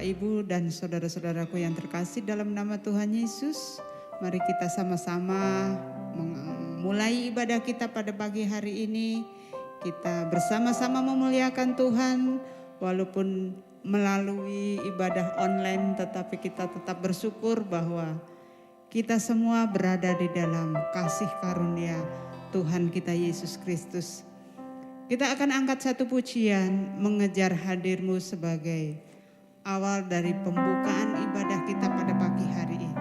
Bapak Ibu dan saudara-saudaraku yang terkasih dalam nama Tuhan Yesus, mari kita sama-sama memulai ibadah kita pada pagi hari ini. Kita bersama-sama memuliakan Tuhan walaupun melalui ibadah online, tetapi kita tetap bersyukur bahwa kita semua berada di dalam kasih karunia Tuhan kita Yesus Kristus. Kita akan angkat satu pujian, mengejar hadir-Mu sebagai awal dari pembukaan ibadah kita pada pagi hari ini.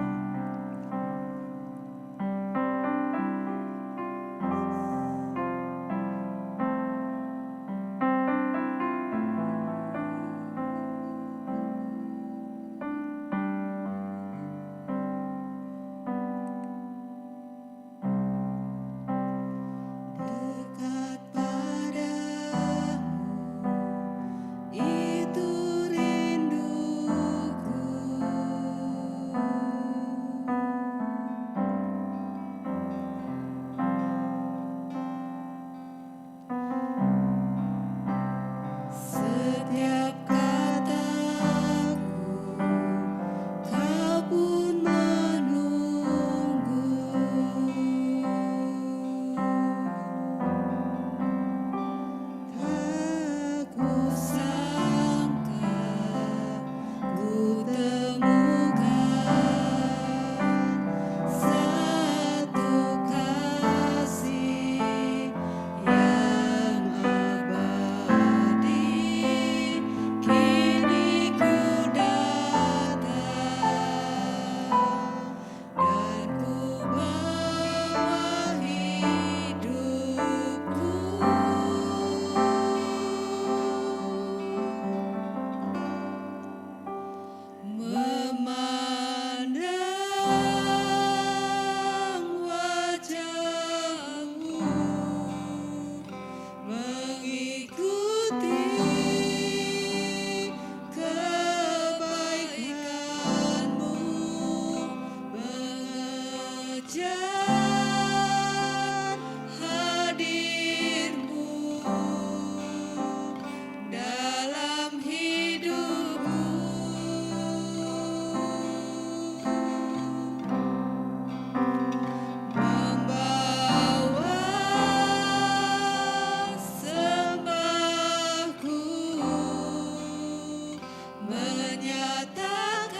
Menyatakan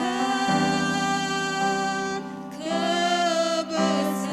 kebesaran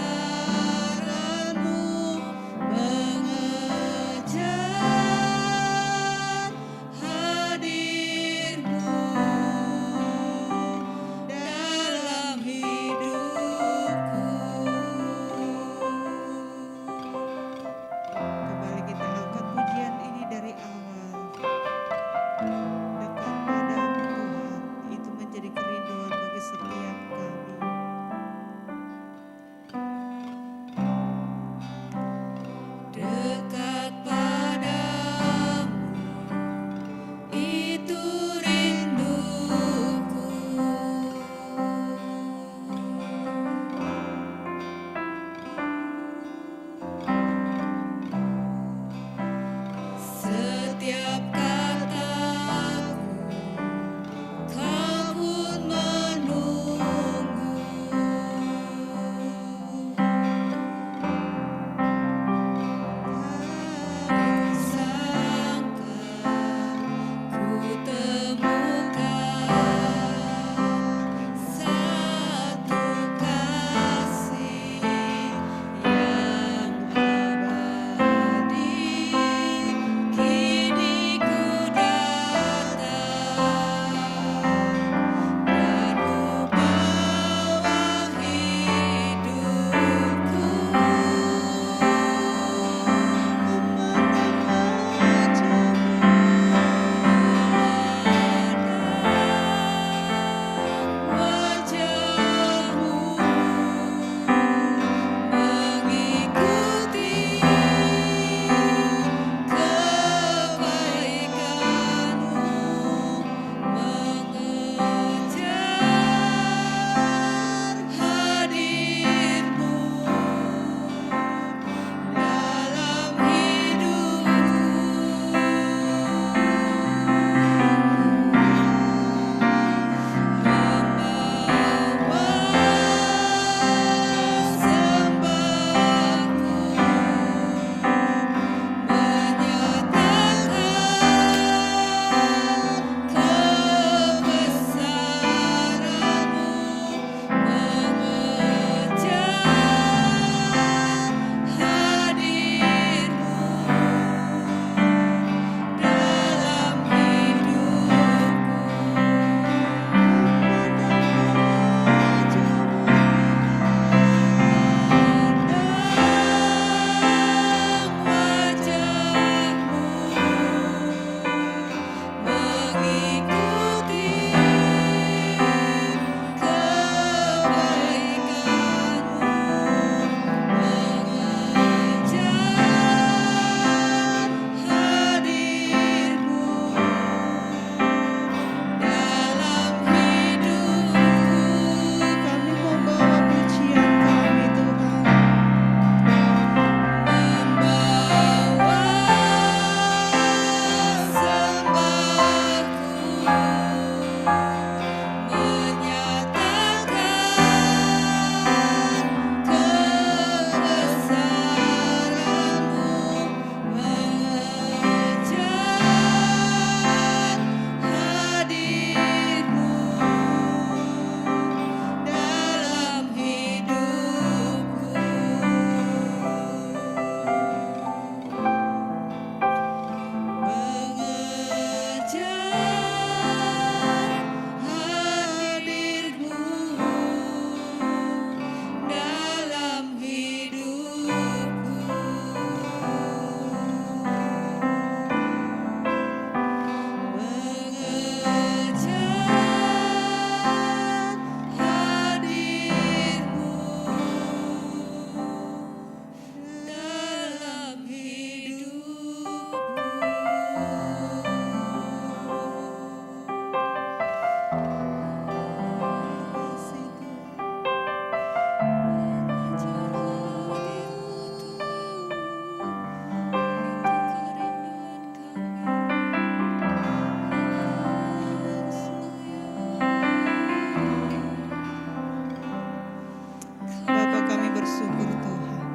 bersyukur Tuhan.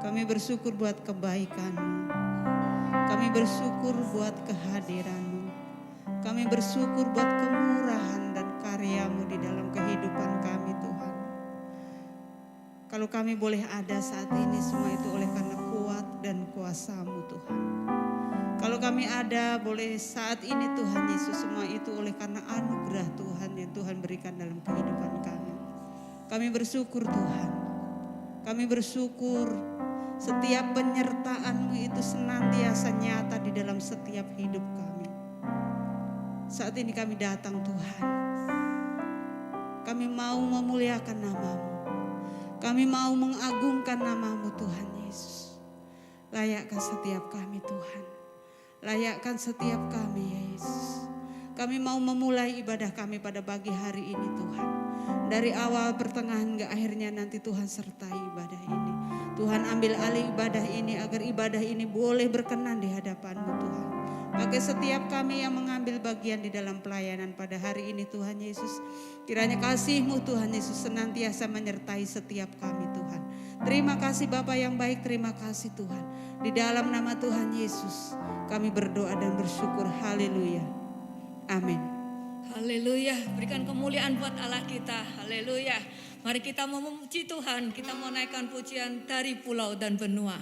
Kami bersyukur buat kebaikan-Mu. Kami bersyukur buat kehadiran-Mu. Kami bersyukur buat kemurahan dan karya-Mu di dalam kehidupan kami Tuhan. Kalau kami boleh ada saat ini, semua itu oleh karena kuat dan kuasa-Mu Tuhan. Kalau kami ada boleh saat ini Tuhan Yesus, semua itu oleh karena anugerah Tuhan yang Tuhan berikan dalam kehidupan kami. Kami bersyukur Tuhan. Kami bersyukur setiap penyertaan-Mu itu senantiasa nyata di dalam setiap hidup kami. Saat ini kami datang Tuhan. Kami mau memuliakan nama-Mu. Kami mau mengagungkan nama-Mu Tuhan Yesus. Layakkan setiap kami Tuhan. Layakkan setiap kami Yesus. Kami mau memulai ibadah kami pada pagi hari ini Tuhan. Dari awal, pertengahan, hingga akhirnya nanti Tuhan sertai ibadah ini. Tuhan ambil alih ibadah ini agar ibadah ini boleh berkenan di hadapan-Mu Tuhan. Pakai setiap kami yang mengambil bagian di dalam pelayanan pada hari ini Tuhan Yesus. Kiranya kasih-Mu Tuhan Yesus senantiasa menyertai setiap kami Tuhan. Terima kasih Bapa yang baik, terima kasih Tuhan. Di dalam nama Tuhan Yesus kami berdoa dan bersyukur. Haleluya. Amin. Haleluya, berikan kemuliaan buat Allah kita. Haleluya. Mari kita memuji Tuhan, kita mau naikkan pujian dari pulau dan benua.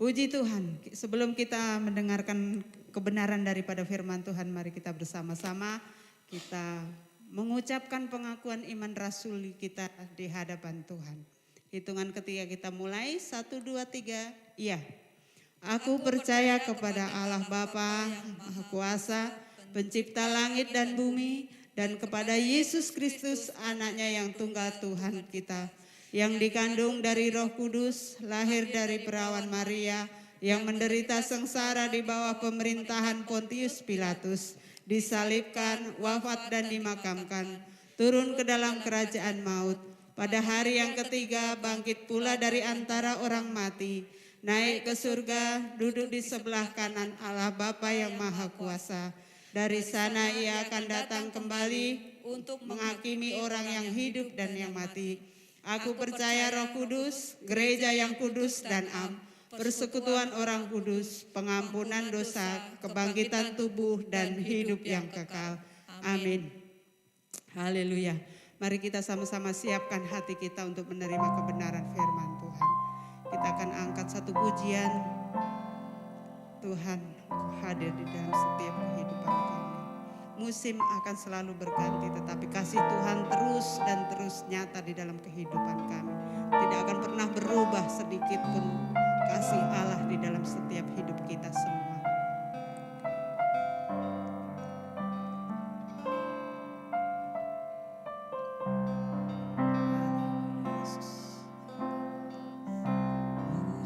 Puji Tuhan, sebelum kita mendengarkan kebenaran daripada firman Tuhan, mari kita bersama-sama kita mengucapkan pengakuan iman rasuli kita di hadapan Tuhan. Hitungan ketiga kita mulai, 1, 2, 3, iya. Aku percaya kepada Allah Bapa yang Maha Kuasa, pencipta langit dan bumi, dan kepada Yesus Kristus anaknya yang tunggal Tuhan kita, yang dikandung dari Roh Kudus, lahir dari perawan Maria, yang menderita sengsara di bawah pemerintahan Pontius Pilatus, disalibkan, wafat dan dimakamkan, turun ke dalam kerajaan maut. Pada hari yang ketiga bangkit pula dari antara orang mati, naik ke surga, duduk di sebelah kanan Allah Bapa yang Maha Kuasa. Dari sana ia akan datang kembali untuk menghakimi orang yang hidup dan yang mati. Aku percaya Roh Kudus, gereja yang kudus dan am, persekutuan orang kudus, pengampunan dosa, kebangkitan tubuh dan hidup yang kekal. Amin. Haleluya. Mari kita sama-sama siapkan hati kita untuk menerima kebenaran firman Tuhan. Kita akan angkat satu pujian. Tuhan hadir di dalam setiap kehidupan kami. Musim akan selalu berganti, tetapi kasih Tuhan terus dan terus nyata di dalam kehidupan kami. Tidak akan pernah berubah sedikit pun kasih Allah di dalam setiap hidup kita semua.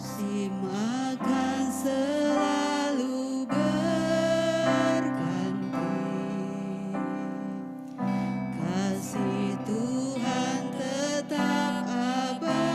Musim akan selalu berganti, kasih Tuhan tetap abadi.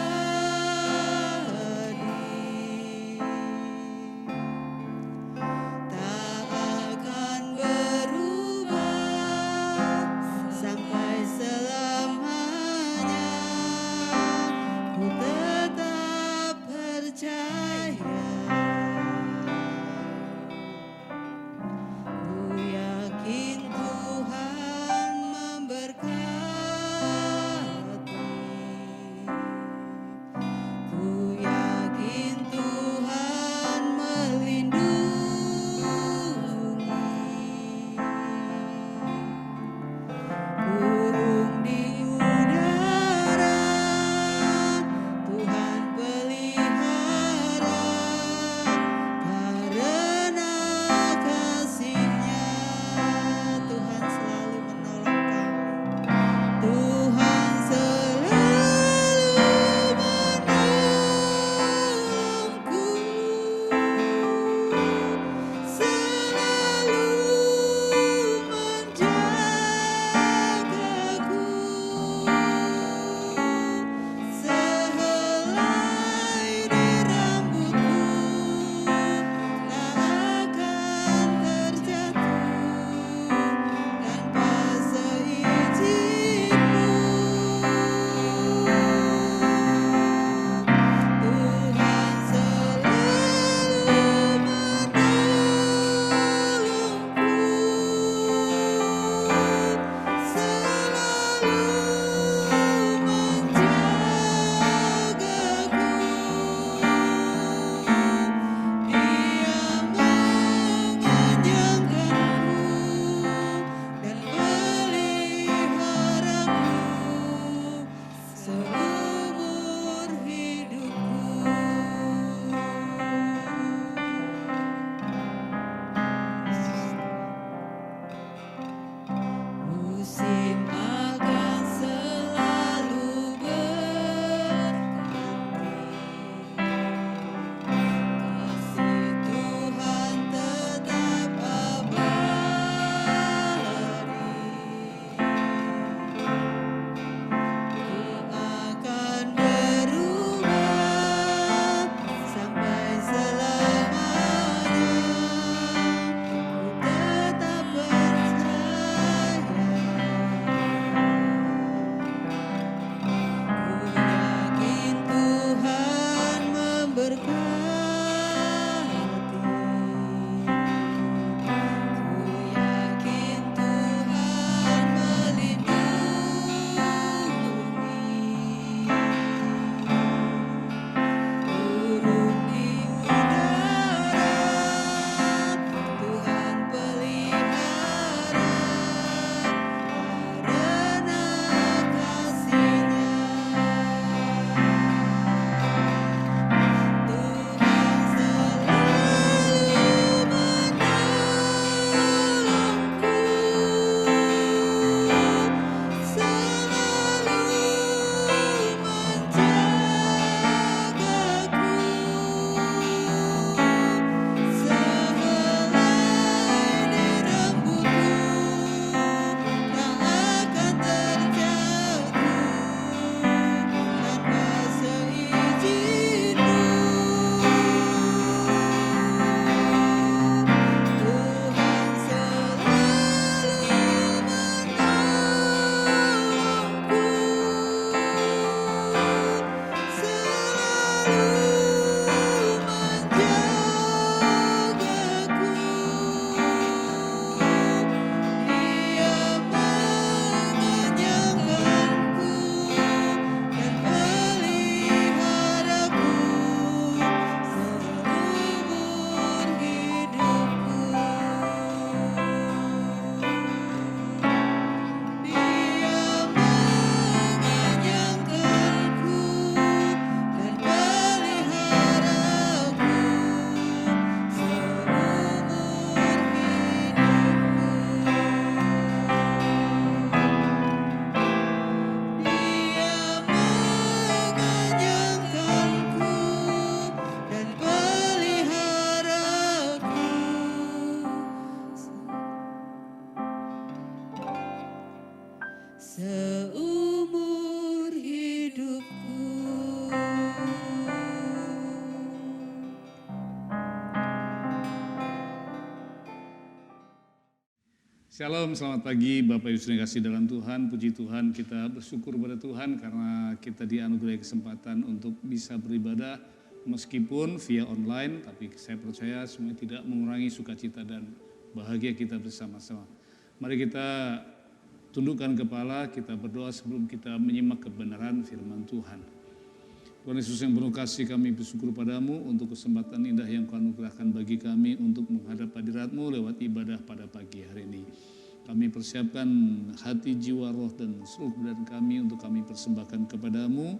seumur hidupku. Shalom, selamat pagi Bapak Ibu yang kasih dalam Tuhan. Puji Tuhan, kita bersyukur pada Tuhan karena kita dianugerahi kesempatan untuk bisa beribadah meskipun via online, tapi saya percaya semua tidak mengurangi sukacita dan bahagia kita bersama-sama. Mari kita tundukkan kepala, kita berdoa sebelum kita menyimak kebenaran firman Tuhan. Tuhan Yesus yang penuh kasih, kami bersyukur padamu untuk kesempatan indah yang Kau anugerahkan bagi kami untuk menghadap hadirat-Mu lewat ibadah pada pagi hari ini. Kami persiapkan hati, jiwa, roh, dan seluruh badan kami untuk kami persembahkan kepadamu.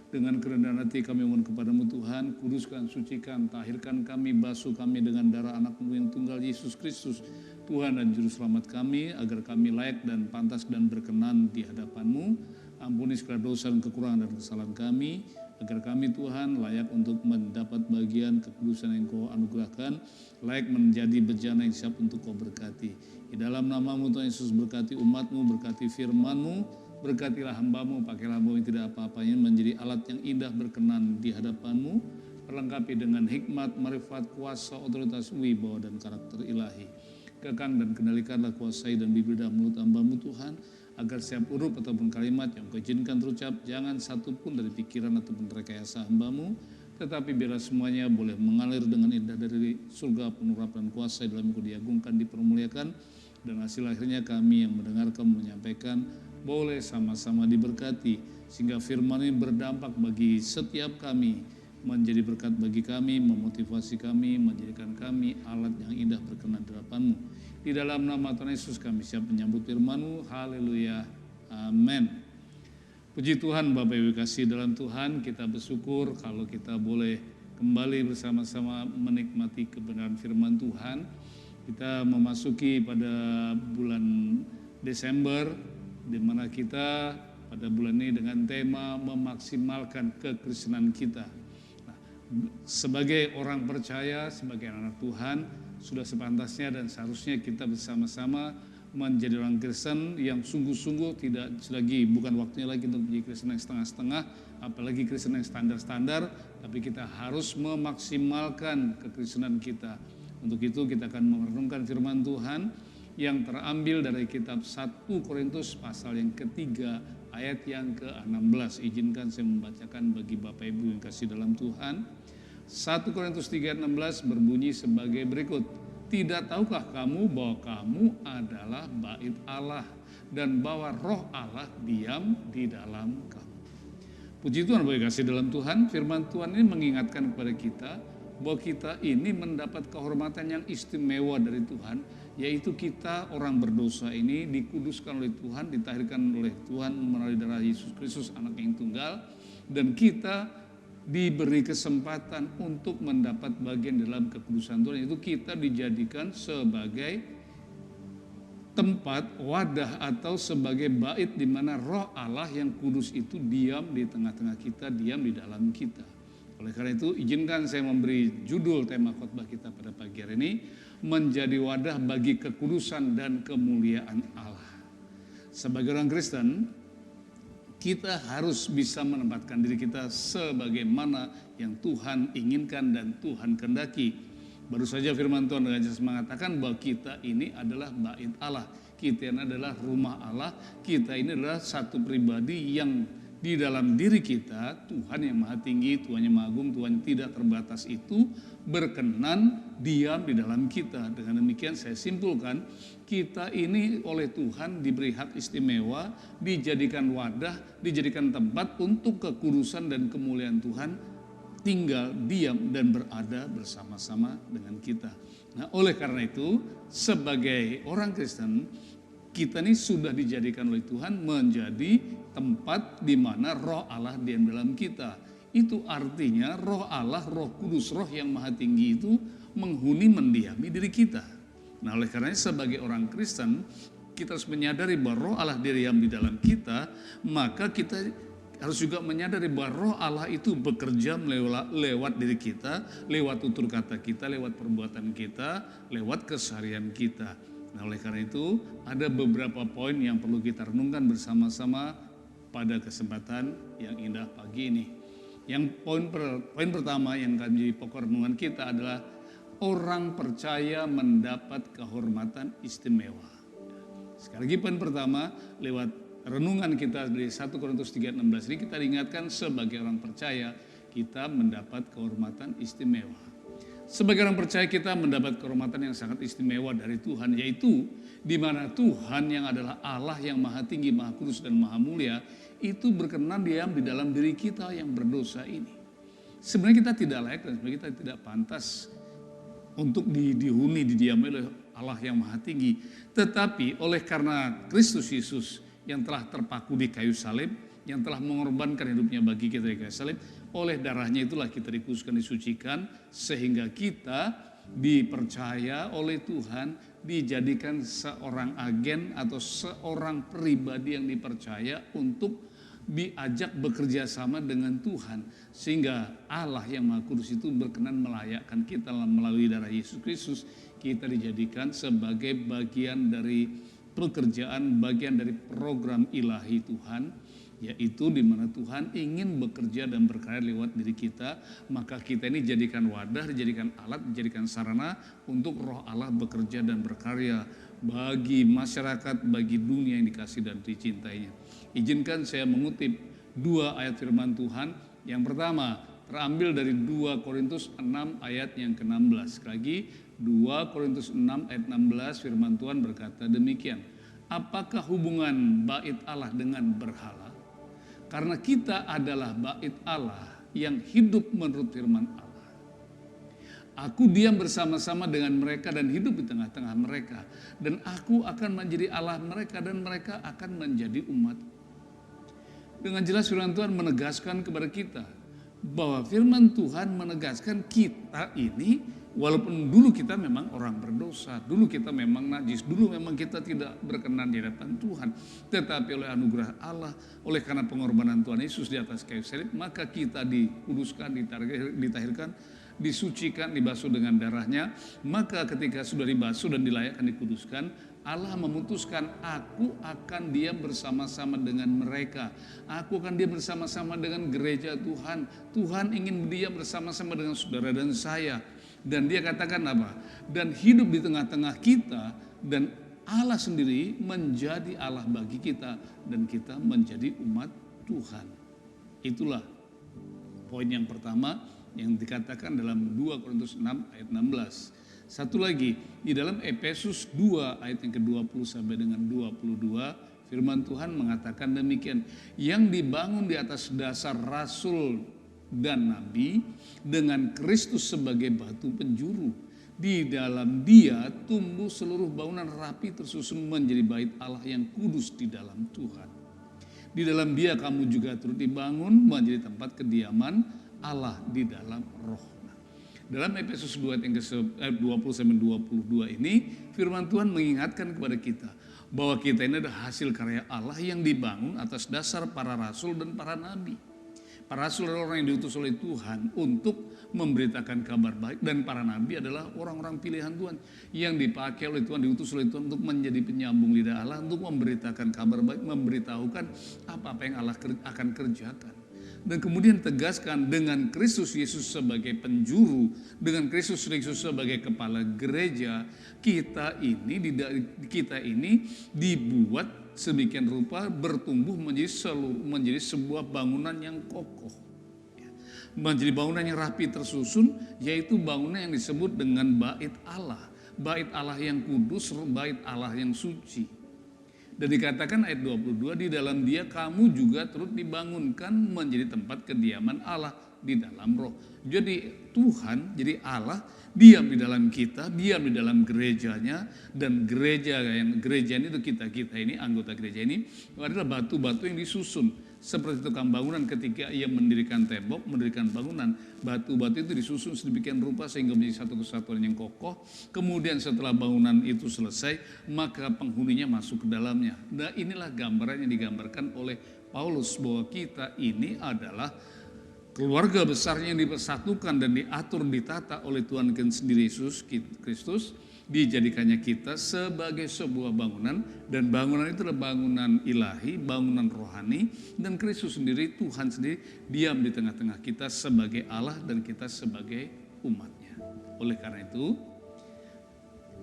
Dengan kerendahan hati kami mohon kepadamu Tuhan, kuduskan, sucikan, tahirkan kami, basuh kami dengan darah anak-Mu yang tunggal Yesus Kristus, Tuhan dan Juru Selamat kami, agar kami layak dan pantas dan berkenan di hadapan-Mu. Ampuni segala dosa dan kekurangan dan kesalahan kami, agar kami Tuhan layak untuk mendapat bagian kekudusan yang Kau anugerahkan, layak menjadi bejana yang siap untuk Kau berkati. Di dalam nama-Mu Tuhan Yesus, berkati umat-Mu, berkati firman-Mu, berkatilah hamba-Mu, pakailah hamba yang tidak apa-apanya menjadi alat yang indah berkenan di hadapan-Mu, perlengkapi dengan hikmat, marifat, kuasa, otoritas, wibawa dan karakter ilahi. Kekang dan kendalikanlah, kuasai dan bibir mulut hamba-Mu Tuhan, agar setiap huruf ataupun kalimat yang Kau izinkan terucap, jangan satu pun dari pikiran ataupun rekayasa hamba-Mu, tetapi biarlah semuanya boleh mengalir dengan indah dari surga, penuh rahmat dan kuasa dalam Kau diagungkan, dipermuliakan, dan hasil akhirnya kami yang mendengarkan menyampaikan boleh sama-sama diberkati, sehingga firman ini berdampak bagi setiap kami, menjadi berkat bagi kami, memotivasi kami, menjadikan kami alat yang indah berkenan di hadapan-Mu. Di dalam nama Tuhan Yesus kami siap menyambut firman-Mu. Haleluya. Amin. Puji Tuhan Bapak Ibu kasih dalam Tuhan, kita bersyukur kalau kita boleh kembali bersama-sama menikmati kebenaran firman Tuhan. Kita memasuki pada bulan Desember, di mana kita pada bulan ini dengan tema memaksimalkan kekristenan kita. Nah, sebagai orang percaya, sebagai anak Tuhan, sudah sepantasnya dan seharusnya kita bersama-sama menjadi orang Kristen yang sungguh-sungguh, tidak lagi, bukan waktunya lagi untuk menjadi Kristen yang setengah-setengah, apalagi Kristen yang standar-standar, tapi kita harus memaksimalkan kekristenan kita. Untuk itu kita akan merenungkan firman Tuhan yang terambil dari kitab 1 Korintus pasal yang ketiga ayat yang ke-16. Izinkan saya membacakan bagi Bapak Ibu yang kasih dalam Tuhan. 1 Korintus 3 ayat 16 berbunyi sebagai berikut. Tidak tahukah kamu bahwa kamu adalah bait Allah dan bahwa roh Allah diam di dalam kamu. Puji Tuhan Bapak kasih dalam Tuhan, firman Tuhan ini mengingatkan kepada kita bahwa kita ini mendapat kehormatan yang istimewa dari Tuhan, yaitu kita orang berdosa ini dikuduskan oleh Tuhan, ditahirkan oleh Tuhan melalui darah Yesus Kristus anak yang tunggal, dan kita diberi kesempatan untuk mendapat bagian dalam kekudusan Tuhan, yaitu kita dijadikan sebagai tempat, wadah atau sebagai bait di mana roh Allah yang kudus itu diam di tengah-tengah kita, diam di dalam kita. Oleh karena itu, izinkan saya memberi judul tema khotbah kita pada pagi hari ini, menjadi wadah bagi kekudusan dan kemuliaan Allah. Sebagai orang Kristen, kita harus bisa menempatkan diri kita sebagaimana yang Tuhan inginkan dan Tuhan kehendaki. Baru saja firman Tuhan dengan jelas mengatakan bahwa kita ini adalah bait Allah. Kita ini adalah rumah Allah. Kita ini adalah satu pribadi yang di dalam diri kita, Tuhan yang maha tinggi, Tuhan yang maha agung, Tuhan yang tidak terbatas itu berkenan diam di dalam kita. Dengan demikian saya simpulkan, kita ini oleh Tuhan diberi hak istimewa, dijadikan wadah, dijadikan tempat untuk kekudusan dan kemuliaan Tuhan, tinggal, diam, dan berada bersama-sama dengan kita. Nah, oleh karena itu, sebagai orang Kristen, kita ini sudah dijadikan oleh Tuhan menjadi tempat di mana roh Allah diam dalam kita. Itu artinya roh Allah, roh kudus, roh yang maha tinggi itu menghuni, mendiami diri kita. Nah, oleh karenanya sebagai orang Kristen, kita harus menyadari bahwa roh Allah diam di dalam kita, maka kita harus juga menyadari bahwa roh Allah itu bekerja lewat diri kita, lewat tutur kata kita, lewat perbuatan kita, lewat keseharian kita. Nah, oleh karena itu ada beberapa poin yang perlu kita renungkan bersama-sama pada kesempatan yang indah pagi ini. Yang poin pertama yang akan menjadi pokok renungan kita adalah orang percaya mendapat kehormatan istimewa. Sekali lagi poin pertama, lewat renungan kita dari 1 Korintus 3:16 ini kita diingatkan sebagai orang percaya kita mendapat kehormatan istimewa. Sebagai orang percaya kita mendapat kehormatan yang sangat istimewa dari Tuhan, yaitu di mana Tuhan yang adalah Allah yang maha tinggi, maha kudus dan maha mulia itu berkenan diam di dalam diri kita yang berdosa ini. Sebenarnya kita tidak layak dan sebenarnya kita tidak pantas untuk dihuni, didiami oleh Allah yang maha tinggi. Tetapi oleh karena Kristus Yesus yang telah terpaku di kayu salib, yang telah mengorbankan hidupnya bagi kita di kayu salib, oleh darahnya itulah kita dikuduskan, disucikan, sehingga kita dipercaya oleh Tuhan, dijadikan seorang agen atau seorang pribadi yang dipercaya untuk diajak bekerja sama dengan Tuhan. Sehingga Allah yang Maha Kudus itu berkenan melayakkan kita melalui darah Yesus Kristus, kita dijadikan sebagai bagian dari pekerjaan, bagian dari program ilahi Tuhan, yaitu di mana Tuhan ingin bekerja dan berkarya lewat diri kita, maka kita ini dijadikan wadah, dijadikan alat, dijadikan sarana untuk Roh Allah bekerja dan berkarya bagi masyarakat, bagi dunia yang dikasih dan dicintainya. Izinkan saya mengutip 2 ayat firman Tuhan. Yang pertama terambil dari 2 Korintus 6 ayat yang ke-16. Sekali lagi 2 Korintus 6 ayat 16 firman Tuhan berkata demikian. Apakah hubungan bait Allah dengan berhala? Karena kita adalah bait Allah yang hidup menurut firman Allah. Aku diam bersama-sama dengan mereka dan hidup di tengah-tengah mereka. Dan aku akan menjadi Allah mereka dan mereka akan menjadi umat. Dengan jelas firman Tuhan menegaskan kepada kita bahwa firman Tuhan menegaskan kita ini, walaupun dulu kita memang orang berdosa, dulu kita memang najis, dulu memang kita tidak berkenan di hadapan Tuhan. Tetapi oleh anugerah Allah, oleh karena pengorbanan Tuhan Yesus di atas kayu salib, maka kita dikuduskan, ditahirkan, disucikan, dibasuh dengan darahnya. Maka ketika sudah dibasuh dan dilayakkan, dikuduskan, Allah memutuskan aku akan diam bersama-sama dengan mereka. Aku akan diam bersama-sama dengan gereja Tuhan. Tuhan ingin diam bersama-sama dengan saudara dan saya. Dan dia katakan apa? Dan hidup di tengah-tengah kita, dan Allah sendiri menjadi Allah bagi kita, dan kita menjadi umat Tuhan. Itulah poin yang pertama yang dikatakan dalam 2 Korintus 6 ayat 16. Satu lagi, di dalam Efesus 2 ayat yang ke-20 sampai dengan 22, firman Tuhan mengatakan demikian. Yang dibangun di atas dasar rasul dan nabi dengan Kristus sebagai batu penjuru. Di dalam dia tumbuh seluruh bangunan rapi tersusun menjadi bait Allah yang kudus di dalam Tuhan. Di dalam dia kamu juga turut dibangun menjadi tempat kediaman Allah di dalam roh. Dalam Efesus 2 ayat yang ke-20-22 ini, firman Tuhan mengingatkan kepada kita bahwa kita ini adalah hasil karya Allah yang dibangun atas dasar para rasul dan para nabi. Para rasul adalah orang yang diutus oleh Tuhan untuk memberitakan kabar baik, dan para nabi adalah orang-orang pilihan Tuhan yang dipakai oleh Tuhan, diutus oleh Tuhan untuk menjadi penyambung lidah Allah, untuk memberitakan kabar baik, memberitahukan apa yang Allah akan kerjakan. Dan kemudian tegaskan dengan Kristus Yesus sebagai penjuru, dengan Kristus Yesus sebagai kepala gereja, kita ini dibuat sedemikian rupa bertumbuh menjadi sebuah bangunan yang kokoh. Menjadi bangunan yang rapi tersusun, yaitu bangunan yang disebut dengan bait Allah. Bait Allah yang kudus, bait Allah yang suci. Dan dikatakan ayat 22, di dalam dia kamu juga turut dibangunkan menjadi tempat kediaman Allah di dalam roh. Jadi Tuhan, jadi Allah diam di dalam kita, diam di dalam gerejanya, dan gereja ini itu kita ini, anggota gereja ini adalah batu-batu yang disusun. Seperti tukang bangunan ketika ia mendirikan tembok, mendirikan bangunan, batu-batu itu disusun sedemikian rupa sehingga menjadi satu kesatuan yang kokoh. Kemudian setelah bangunan itu selesai, maka penghuninya masuk ke dalamnya. Nah, inilah gambaran yang digambarkan oleh Paulus bahwa kita ini adalah keluarga besarnya yang dipersatukan dan diatur, ditata oleh Tuhan sendiri Yesus Kristus, dijadikannya kita sebagai sebuah bangunan, dan bangunan itu adalah bangunan ilahi, bangunan rohani, dan Kristus sendiri, Tuhan sendiri diam di tengah-tengah kita sebagai Allah dan kita sebagai umatnya. Oleh karena itu,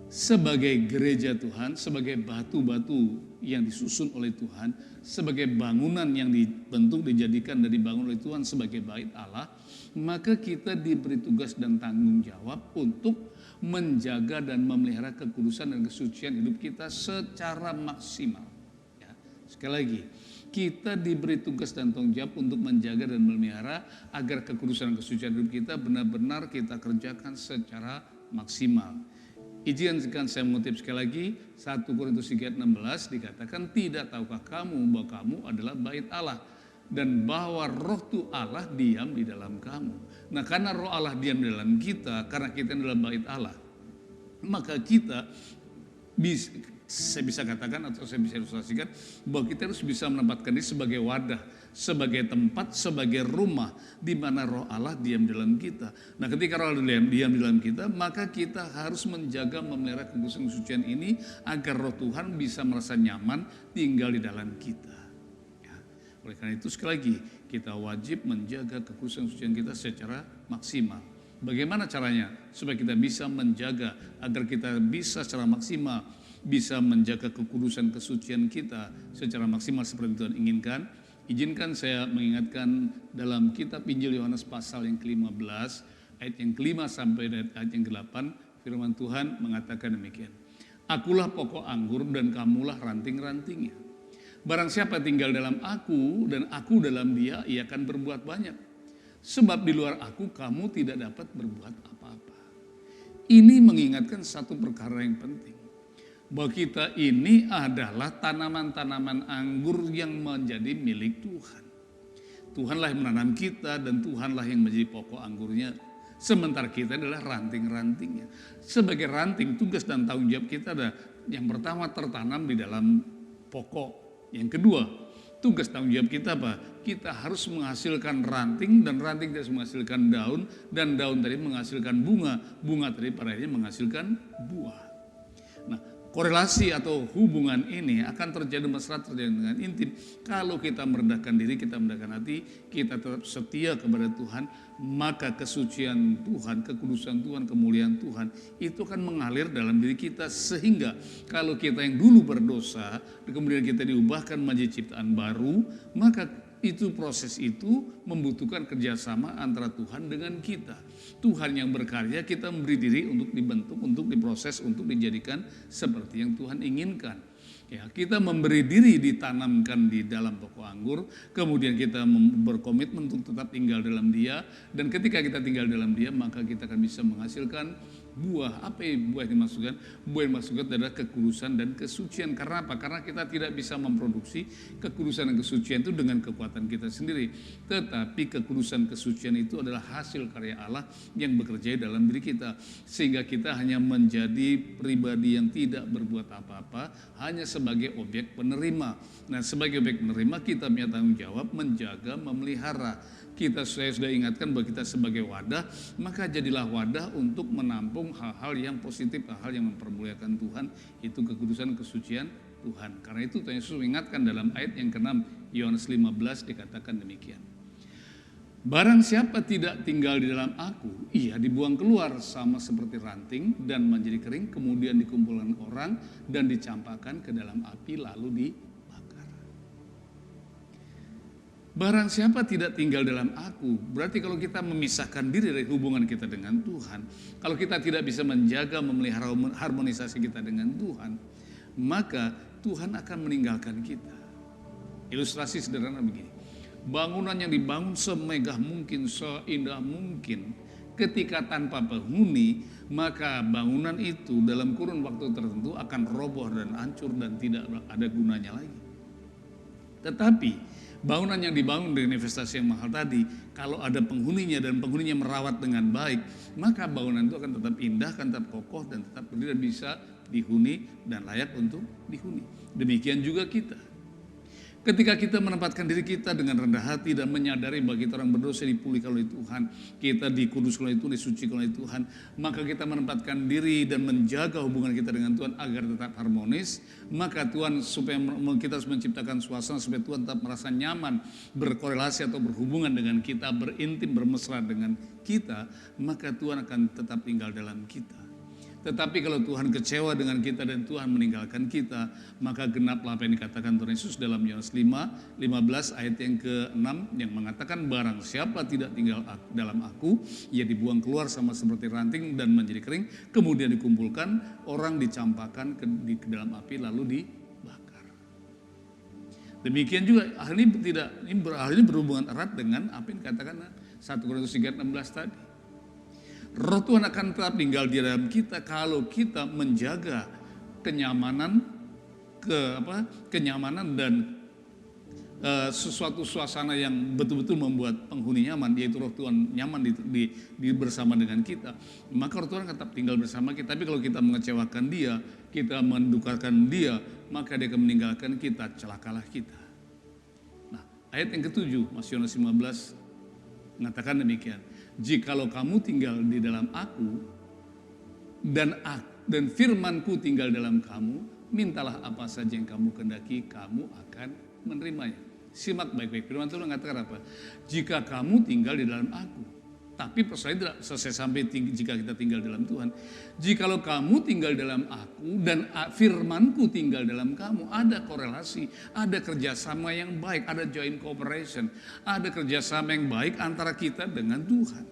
sebagai gereja Tuhan, sebagai batu-batu yang disusun oleh Tuhan, sebagai bangunan yang dibentuk, dijadikan dan dibangun oleh Tuhan sebagai bait Allah, maka kita diberi tugas dan tanggung jawab untuk menjaga dan memelihara kekudusan dan kesucian hidup kita secara maksimal. Ya, sekali lagi, kita diberi tugas dan tanggung jawab untuk menjaga dan memelihara agar kekudusan dan kesucian hidup kita benar-benar kita kerjakan secara maksimal. Izinkan saya mengutip sekali lagi 1 Korintus 3:16 dikatakan, tidak tahukah kamu bahwa kamu adalah bait Allah dan bahwa roh tu Allah diam di dalam kamu. Nah, karena roh Allah diam di dalam kita, karena kita adalah bait Allah, maka kita saya bisa katakan atau saya bisa ilustrasikan bahwa kita harus bisa menempatkan diri sebagai wadah, sebagai tempat, sebagai rumah di mana roh Allah diam dalam kita. Nah, ketika roh Allah diam di dalam kita, maka kita harus menjaga memelihara kekudusan kesucian ini agar roh Tuhan bisa merasa nyaman tinggal di dalam kita. Ya. Oleh karena itu sekali lagi kita wajib menjaga kekudusan kesucian kita secara maksimal. Bagaimana caranya supaya kita bisa menjaga agar kita bisa secara maksimal bisa menjaga kekudusan kesucian kita secara maksimal seperti Tuhan inginkan? Izinkan saya mengingatkan dalam kitab Injil Yohanes pasal yang ke-15 ayat yang ke-5 sampai ayat yang ke-8, firman Tuhan mengatakan demikian. Akulah pokok anggur dan kamulah ranting-rantingnya. Barang siapa tinggal dalam aku dan aku dalam dia, ia akan berbuat banyak. Sebab di luar aku kamu tidak dapat berbuat apa-apa. Ini mengingatkan satu perkara yang penting. Bahwa kita ini adalah tanaman-tanaman anggur yang menjadi milik Tuhan. Tuhanlah yang menanam kita dan Tuhanlah yang menjadi pokok anggurnya. Sementara kita adalah ranting-rantingnya. Sebagai ranting, tugas dan tanggung jawab kita adalah yang pertama tertanam di dalam pokok. Yang kedua, tugas tanggung jawab kita apa? Kita harus menghasilkan ranting dan ranting harus menghasilkan daun dan daun tadi menghasilkan bunga. Bunga tadi pada akhirnya menghasilkan buah. Nah, korelasi atau hubungan ini akan terjadi mesra, terjadi dengan intim kalau kita merendahkan diri, kita merendahkan hati, kita tetap setia kepada Tuhan, maka kesucian Tuhan, kekudusan Tuhan, kemuliaan Tuhan itu akan mengalir dalam diri kita, sehingga kalau kita yang dulu berdosa kemudian kita diubahkan menjadi ciptaan baru, maka proses itu membutuhkan kerjasama antara Tuhan dengan kita. Tuhan yang berkarya, kita memberi diri untuk dibentuk, untuk diproses, untuk dijadikan seperti yang Tuhan inginkan. Ya, kita memberi diri ditanamkan di dalam pokok anggur, kemudian kita berkomitmen untuk tetap tinggal dalam Dia, dan ketika kita tinggal dalam Dia, maka kita akan bisa menghasilkan buah. Apa buah yang dimaksudkan? Buah yang dimaksudkan adalah kekudusan dan kesucian. Karena apa? Karena kita tidak bisa memproduksi kekudusan dan kesucian itu dengan kekuatan kita sendiri. Tetapi kekudusan kesucian itu adalah hasil karya Allah yang bekerja dalam diri kita. Sehingga kita hanya menjadi pribadi yang tidak berbuat apa-apa, hanya sebagai objek penerima. Nah, sebagai objek penerima kita punya tanggung jawab menjaga, memelihara. Saya sudah ingatkan bahwa kita sebagai wadah, maka jadilah wadah untuk menampung hal-hal yang positif, hal-hal yang mempermuliakan Tuhan, itu kekudusan kesucian Tuhan. Karena itu Tuhan Yesus mengingatkan dalam ayat yang ke-6 Yohanes 15 dikatakan demikian. Barang siapa tidak tinggal di dalam aku, ia dibuang keluar sama seperti ranting dan menjadi kering, kemudian dikumpulkan orang dan dicampakkan ke dalam api lalu dibakar. Barang siapa tidak tinggal dalam aku, berarti kalau kita memisahkan diri dari hubungan kita dengan Tuhan, kalau kita tidak bisa menjaga, memelihara harmonisasi kita dengan Tuhan, maka Tuhan akan meninggalkan kita. Ilustrasi sederhana begini, bangunan yang dibangun semegah mungkin, seindah mungkin, ketika tanpa penghuni, maka bangunan itu dalam kurun waktu tertentu akan roboh dan hancur dan tidak ada gunanya lagi. Tetapi bangunan yang dibangun dengan investasi yang mahal tadi, kalau ada penghuninya dan penghuninya merawat dengan baik, maka bangunan itu akan tetap indah, akan tetap kokoh dan tetap berdiri dan bisa dihuni dan layak untuk dihuni. Demikian juga kita. Ketika kita menempatkan diri kita dengan rendah hati dan menyadari bahwa kita orang berdosa dipulihkan oleh Tuhan, kita dikuduskan oleh Tuhan, disucikan oleh Tuhan, maka kita menempatkan diri dan menjaga hubungan kita dengan Tuhan agar tetap harmonis. Maka Tuhan supaya kita harus menciptakan suasana supaya Tuhan tetap merasa nyaman berkorelasi atau berhubungan dengan kita, berintim, bermesra dengan kita, maka Tuhan akan tetap tinggal dalam kita. Tetapi kalau Tuhan kecewa dengan kita dan Tuhan meninggalkan kita, maka genaplah apa yang dikatakan Tuhan Yesus dalam Yohanes 5:15 ayat yang ke-6 yang mengatakan, barang siapa tidak tinggal dalam aku, ia dibuang keluar sama seperti ranting dan menjadi kering, kemudian dikumpulkan, orang dicampakkan ke dalam api lalu dibakar. Demikian juga hal ini berhubungan erat dengan apa yang dikatakan 1 Korintus 3:16 tadi. Roh Tuhan akan tetap tinggal di dalam kita kalau kita menjaga kenyamanan dan sesuatu suasana yang betul-betul membuat penghuni nyaman, yaitu Roh Tuhan nyaman di bersama dengan kita. Maka Roh Tuhan tetap tinggal bersama kita. Tapi kalau kita mengecewakan Dia, kita mendukakan Dia, maka Dia akan meninggalkan kita, celakalah kita. Nah, ayat yang ke-7 Yohanes 15 mengatakan demikian. Jikalau kamu tinggal di dalam aku dan firmanku tinggal dalam kamu, mintalah apa saja yang kamu kehendaki, kamu akan menerimanya. Simak baik-baik, firman Tuhan mengatakan apa? Jika kamu tinggal di dalam aku. Tapi persoalannya tidak selesai sampai jika kita tinggal dalam Tuhan. Jikalau kamu tinggal dalam aku dan firmanku tinggal dalam kamu, ada korelasi, ada kerjasama yang baik, ada joint cooperation, ada kerjasama yang baik antara kita dengan Tuhan.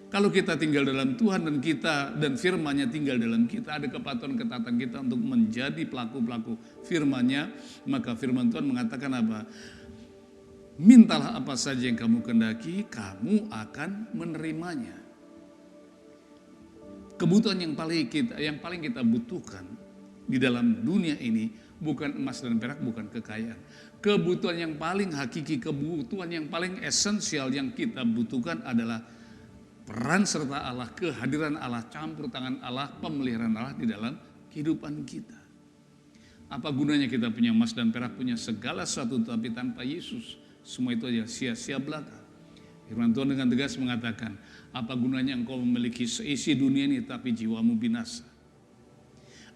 Kalau kita tinggal dalam Tuhan dan firman-Nya tinggal dalam kita, ada kepatuhan ketatan kita untuk menjadi pelaku-pelaku firman-Nya, maka firman Tuhan mengatakan apa? Mintalah apa saja yang kamu kehendaki, kamu akan menerimanya. Kebutuhan yang paling kita butuhkan di dalam dunia ini bukan emas dan perak, bukan kekayaan. Kebutuhan yang paling hakiki, kebutuhan yang paling esensial yang kita butuhkan adalah peran serta Allah, kehadiran Allah, campur tangan Allah, pemeliharaan Allah di dalam kehidupan kita. Apa gunanya kita punya emas dan perak, punya segala sesuatu, tapi tanpa Yesus semua itu aja sia-sia belaka. Firman Tuhan dengan tegas mengatakan, apa gunanya engkau memiliki seisi dunia ini tapi jiwamu binasa.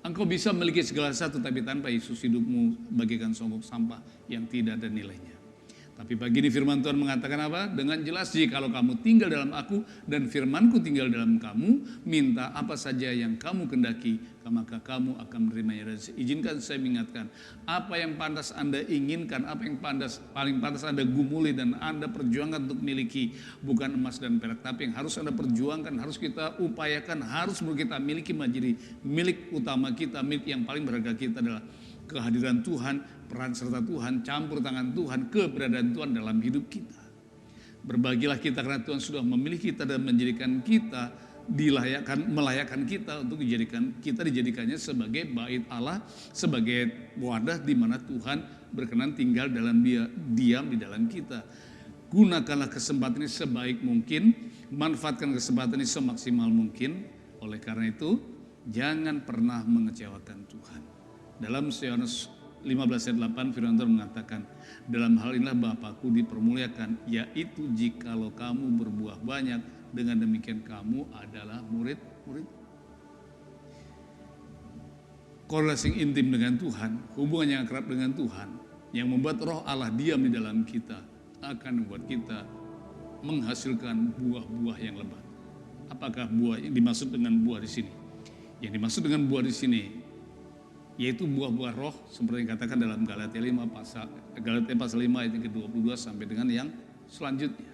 Engkau bisa memiliki segala sesuatu tapi tanpa Yesus hidupmu bagaikan songgok sampah yang tidak ada nilainya. Tapi pagi ini firman Tuhan mengatakan apa? Dengan jelas, jikalau kamu tinggal dalam aku dan firmanku tinggal dalam kamu, minta apa saja yang kamu kehendaki, maka kamu akan menerimanya. Dan izinkan saya mengingatkan, apa yang pantas Anda inginkan, apa yang paling pantas Anda gumuli dan Anda perjuangkan untuk miliki, bukan emas dan perak, tapi yang harus Anda perjuangkan, harus kita upayakan, harus kita miliki menjadi milik utama kita, milik yang paling berharga kita adalah kehadiran Tuhan, peran serta Tuhan, campur tangan Tuhan, keberadaan Tuhan dalam hidup kita. Berbahagialah kita karena Tuhan sudah memilih kita dan menjadikan kita, melayakkan kita untuk dijadikannya sebagai bait Allah, sebagai wadah di mana Tuhan berkenan tinggal dalam diam di dalam kita. Gunakanlah kesempatan ini sebaik mungkin, manfaatkan kesempatan ini semaksimal mungkin. Oleh karena itu, jangan pernah mengecewakan Tuhan. Dalam Yohanes 15 ayat 8 firman Tuhan mengatakan, dalam hal inilah Bapakku dipermuliakan, yaitu jikalau kamu berbuah banyak, dengan demikian kamu adalah murid-murid. Korelasi intim dengan Tuhan, hubungan yang akrab dengan Tuhan, yang membuat Roh Allah diam di dalam kita, akan membuat kita menghasilkan buah-buah yang lebat. Apakah buah yang dimaksud dengan buah di sini? Yang dimaksud dengan buah di sini yaitu buah-buah roh seperti yang dikatakan dalam Galatia pasal 5 ayat yang ke-22 sampai dengan yang selanjutnya.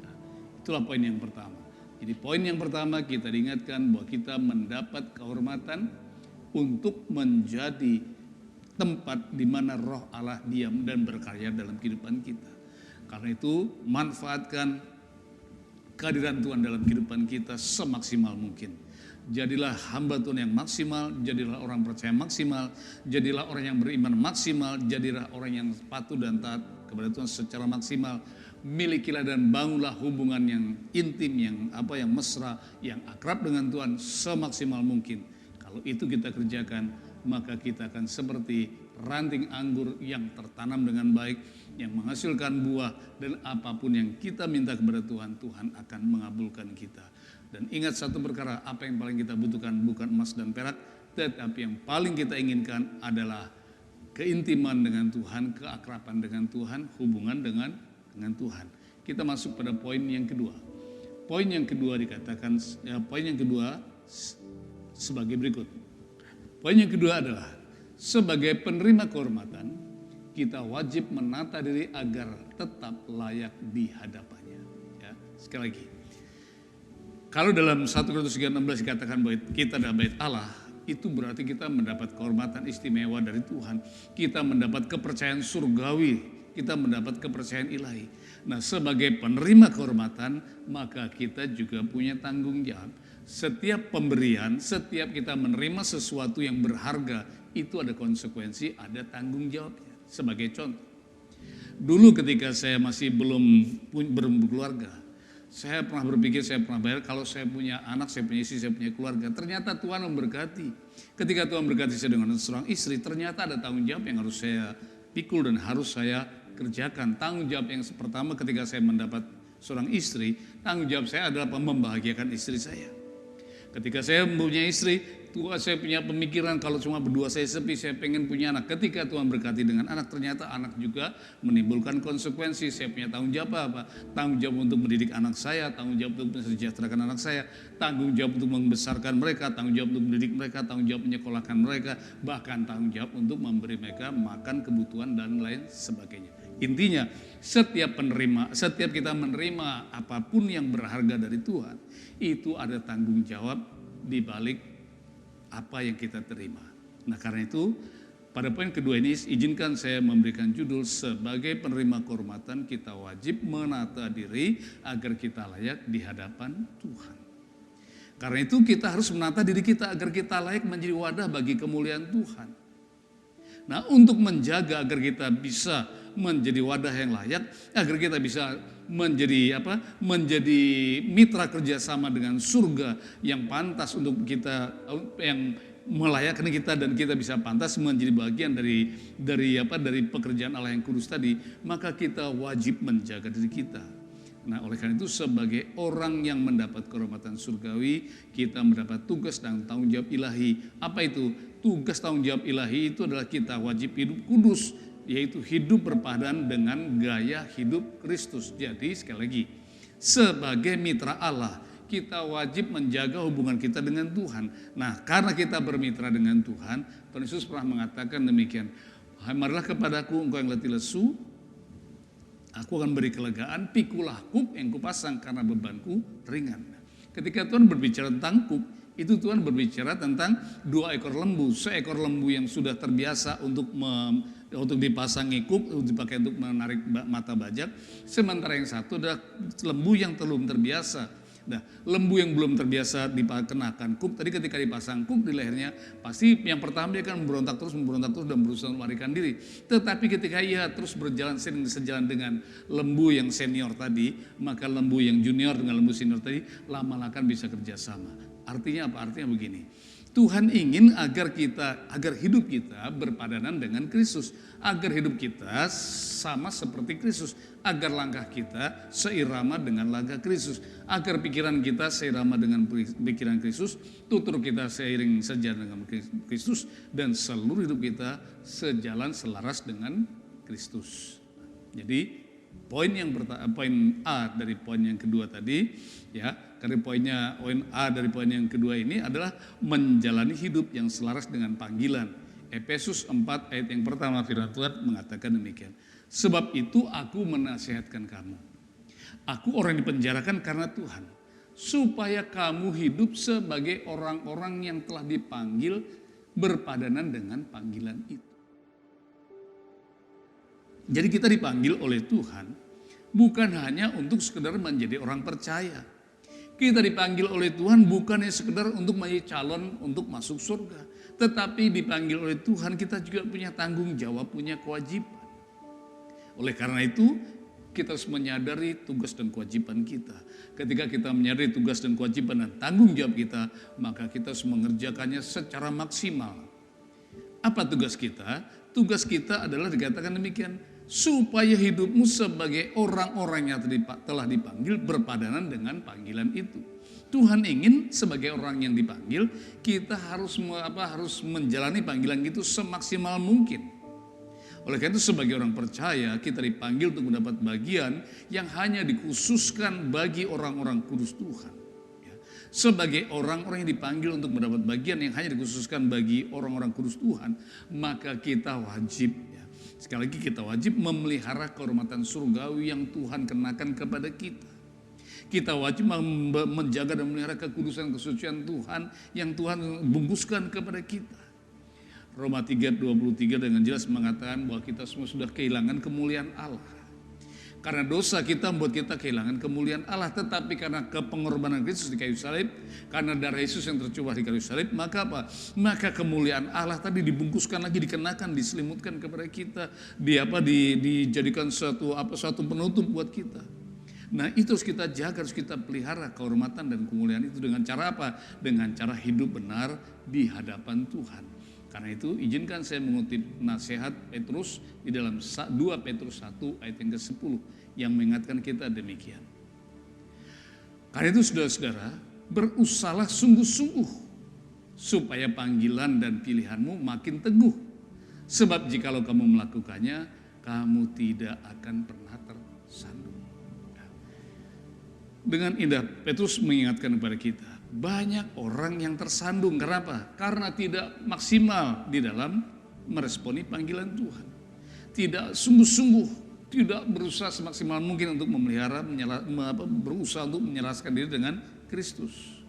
Nah, itulah poin yang pertama. Jadi poin yang pertama kita diingatkan bahwa kita mendapat kehormatan untuk menjadi tempat di mana Roh Allah diam dan berkarya dalam kehidupan kita. Karena itu manfaatkan kehadiran Tuhan dalam kehidupan kita semaksimal mungkin. Jadilah hamba Tuhan yang maksimal, jadilah orang percaya maksimal, jadilah orang yang beriman maksimal, jadilah orang yang patuh dan taat kepada Tuhan secara maksimal. Milikilah dan bangunlah hubungan yang intim, yang mesra, yang akrab dengan Tuhan semaksimal mungkin. Kalau itu kita kerjakan, maka kita akan seperti ranting anggur yang tertanam dengan baik, yang menghasilkan buah, dan apapun yang kita minta kepada Tuhan, Tuhan akan mengabulkan kita. Dan ingat satu perkara, apa yang paling kita butuhkan bukan emas dan perak, tetapi yang paling kita inginkan adalah keintiman dengan Tuhan, keakraban dengan Tuhan, hubungan dengan Tuhan. Kita masuk pada poin yang kedua. Poin yang kedua dikatakan, poin yang kedua sebagai berikut. Poin yang kedua adalah sebagai penerima kehormatan, kita wajib menata diri agar tetap layak di hadapannya. Ya, sekali lagi, kalau dalam 1 Korintus 3:16 dikatakan bahwa kita adalah bait Allah, itu berarti kita mendapat kehormatan istimewa dari Tuhan. Kita mendapat kepercayaan surgawi, kita mendapat kepercayaan ilahi. Nah, sebagai penerima kehormatan, maka kita juga punya tanggung jawab. Setiap pemberian, setiap kita menerima sesuatu yang berharga, itu ada konsekuensi, ada tanggung jawabnya. Sebagai contoh, dulu ketika saya masih belum berkeluarga, saya pernah berpikir, saya pernah bayar kalau saya punya anak, saya punya istri, saya punya keluarga. Ternyata Tuhan memberkati. Ketika Tuhan memberkati saya dengan seorang istri, ternyata ada tanggung jawab yang harus saya pikul dan harus saya kerjakan. Tanggung jawab yang pertama ketika saya mendapat seorang istri, tanggung jawab saya adalah membahagiakan istri saya. Ketika saya mempunyai istri, Tuhan, saya punya pemikiran kalau cuma berdua saya sepi, saya pengen punya anak. Ketika Tuhan berkati dengan anak, ternyata anak juga menimbulkan konsekuensi. Saya punya tanggung jawab apa? Tanggung jawab untuk mendidik anak saya, tanggung jawab untuk mensejahterakan anak saya, tanggung jawab untuk membesarkan mereka, tanggung jawab untuk mendidik mereka, tanggung jawab menyekolahkan mereka, bahkan tanggung jawab untuk memberi mereka makan, kebutuhan, dan lain sebagainya. Intinya, setiap kita menerima apapun yang berharga dari Tuhan, itu ada tanggung jawab di balik apa yang kita terima. Nah, karena itu pada poin kedua ini izinkan saya memberikan judul sebagai penerima kehormatan kita wajib menata diri agar kita layak di hadapan Tuhan. Karena itu kita harus menata diri kita agar kita layak menjadi wadah bagi kemuliaan Tuhan. Nah, untuk menjaga agar kita bisa menjadi wadah yang layak, agar kita bisa menjadi mitra kerjasama dengan surga yang pantas untuk kita, yang melayakkan kita dan kita bisa pantas menjadi bagian dari pekerjaan Allah yang kudus tadi, maka kita wajib menjaga diri kita. Nah, oleh karena itu sebagai orang yang mendapat kehormatan surgawi, kita mendapat tugas dan tanggung jawab ilahi. Apa itu? Tugas tanggung jawab ilahi itu adalah kita wajib hidup kudus, yaitu hidup berpadan dengan gaya hidup Kristus. Jadi sekali lagi, sebagai mitra Allah, kita wajib menjaga hubungan kita dengan Tuhan. Nah, karena kita bermitra dengan Tuhan, Tuhan Yesus pernah mengatakan demikian, marilah kepadaku engkau yang letih lesu, aku akan beri kelegaan, pikulah kuk yang kupasang karena bebanku ringan. Ketika Tuhan berbicara tentang kuk, itu Tuhan berbicara tentang 2 ekor lembu. Seekor lembu yang sudah terbiasa untuk dipasangi kuk, dipakai untuk menarik mata bajak. Sementara yang satu adalah lembu yang belum terbiasa. Nah, lembu yang belum terbiasa dikenakan kuk, tadi ketika dipasang kuk di lehernya, pasti yang pertama dia akan memberontak terus dan berusaha melarikan diri. Tetapi ketika ia terus berjalan sejalan dengan lembu yang senior tadi, maka lembu yang junior dengan lembu senior tadi lama-lama akan bisa kerjasama. Artinya apa? Artinya begini, Tuhan ingin agar hidup kita berpadanan dengan Kristus, agar hidup kita sama seperti Kristus, agar langkah kita seirama dengan langkah Kristus, agar pikiran kita seirama dengan pikiran Kristus, tutur kita sejalan dengan Kristus, dan seluruh hidup kita sejalan selaras dengan Kristus. Jadi poin A dari poin yang kedua tadi, ya, karena poin A dari poin yang kedua ini adalah menjalani hidup yang selaras dengan panggilan. Efesus 4 ayat yang pertama firman Tuhan mengatakan demikian. Sebab itu aku menasihatkan kamu. Aku orang dipenjarakan karena Tuhan, supaya kamu hidup sebagai orang-orang yang telah dipanggil berpadanan dengan panggilan itu. Jadi kita dipanggil oleh Tuhan bukan hanya untuk sekedar menjadi orang percaya. Kita dipanggil oleh Tuhan bukan hanya sekedar untuk menjadi calon untuk masuk surga. Tetapi dipanggil oleh Tuhan kita juga punya tanggung jawab, punya kewajiban. Oleh karena itu kita harus menyadari tugas dan kewajiban kita. Ketika kita menyadari tugas dan kewajiban dan tanggung jawab kita, maka kita harus mengerjakannya secara maksimal. Apa tugas kita? Tugas kita adalah dikatakan demikian, supaya hidupmu sebagai orang-orang yang telah dipanggil berpadanan dengan panggilan itu. Tuhan ingin sebagai orang yang dipanggil, kita harus menjalani panggilan itu semaksimal mungkin. Oleh karena itu sebagai orang percaya, kita dipanggil untuk mendapat bagian yang hanya dikhususkan bagi orang-orang kudus Tuhan. Sebagai orang-orang yang dipanggil untuk mendapat bagian yang hanya dikhususkan bagi orang-orang kudus Tuhan, maka kita wajib, sekali lagi kita wajib memelihara kehormatan surgawi yang Tuhan kenakan kepada kita. Kita wajib menjaga dan memelihara kekudusan kesucian Tuhan yang Tuhan bungkuskan kepada kita. Roma 3:23 dengan jelas mengatakan bahwa kita semua sudah kehilangan kemuliaan Allah. Karena dosa kita membuat kita kehilangan kemuliaan Allah, tetapi karena kepengorbanan Kristus di kayu salib, karena darah Yesus yang tercurah di kayu salib, maka apa? Maka kemuliaan Allah tadi dibungkuskan lagi, dikenakan, diselimutkan kepada kita, dijadikan suatu penutup buat kita. Nah, itu harus kita jaga, harus kita pelihara kehormatan dan kemuliaan itu dengan cara apa? Dengan cara hidup benar di hadapan Tuhan. Karena itu izinkan saya mengutip nasihat Petrus di dalam 2 Petrus 1 ayat yang ke-10 yang mengingatkan kita demikian. Karena itu saudara-saudara, berusahalah sungguh-sungguh supaya panggilan dan pilihanmu makin teguh. Sebab jikalau kamu melakukannya, kamu tidak akan pernah tersandung. Dengan indah Petrus mengingatkan kepada kita, banyak orang yang tersandung. Kenapa? Karena tidak maksimal di dalam meresponi panggilan Tuhan. Tidak sungguh-sungguh, tidak berusaha semaksimal mungkin untuk memelihara, berusaha untuk menyelaraskan diri dengan Kristus.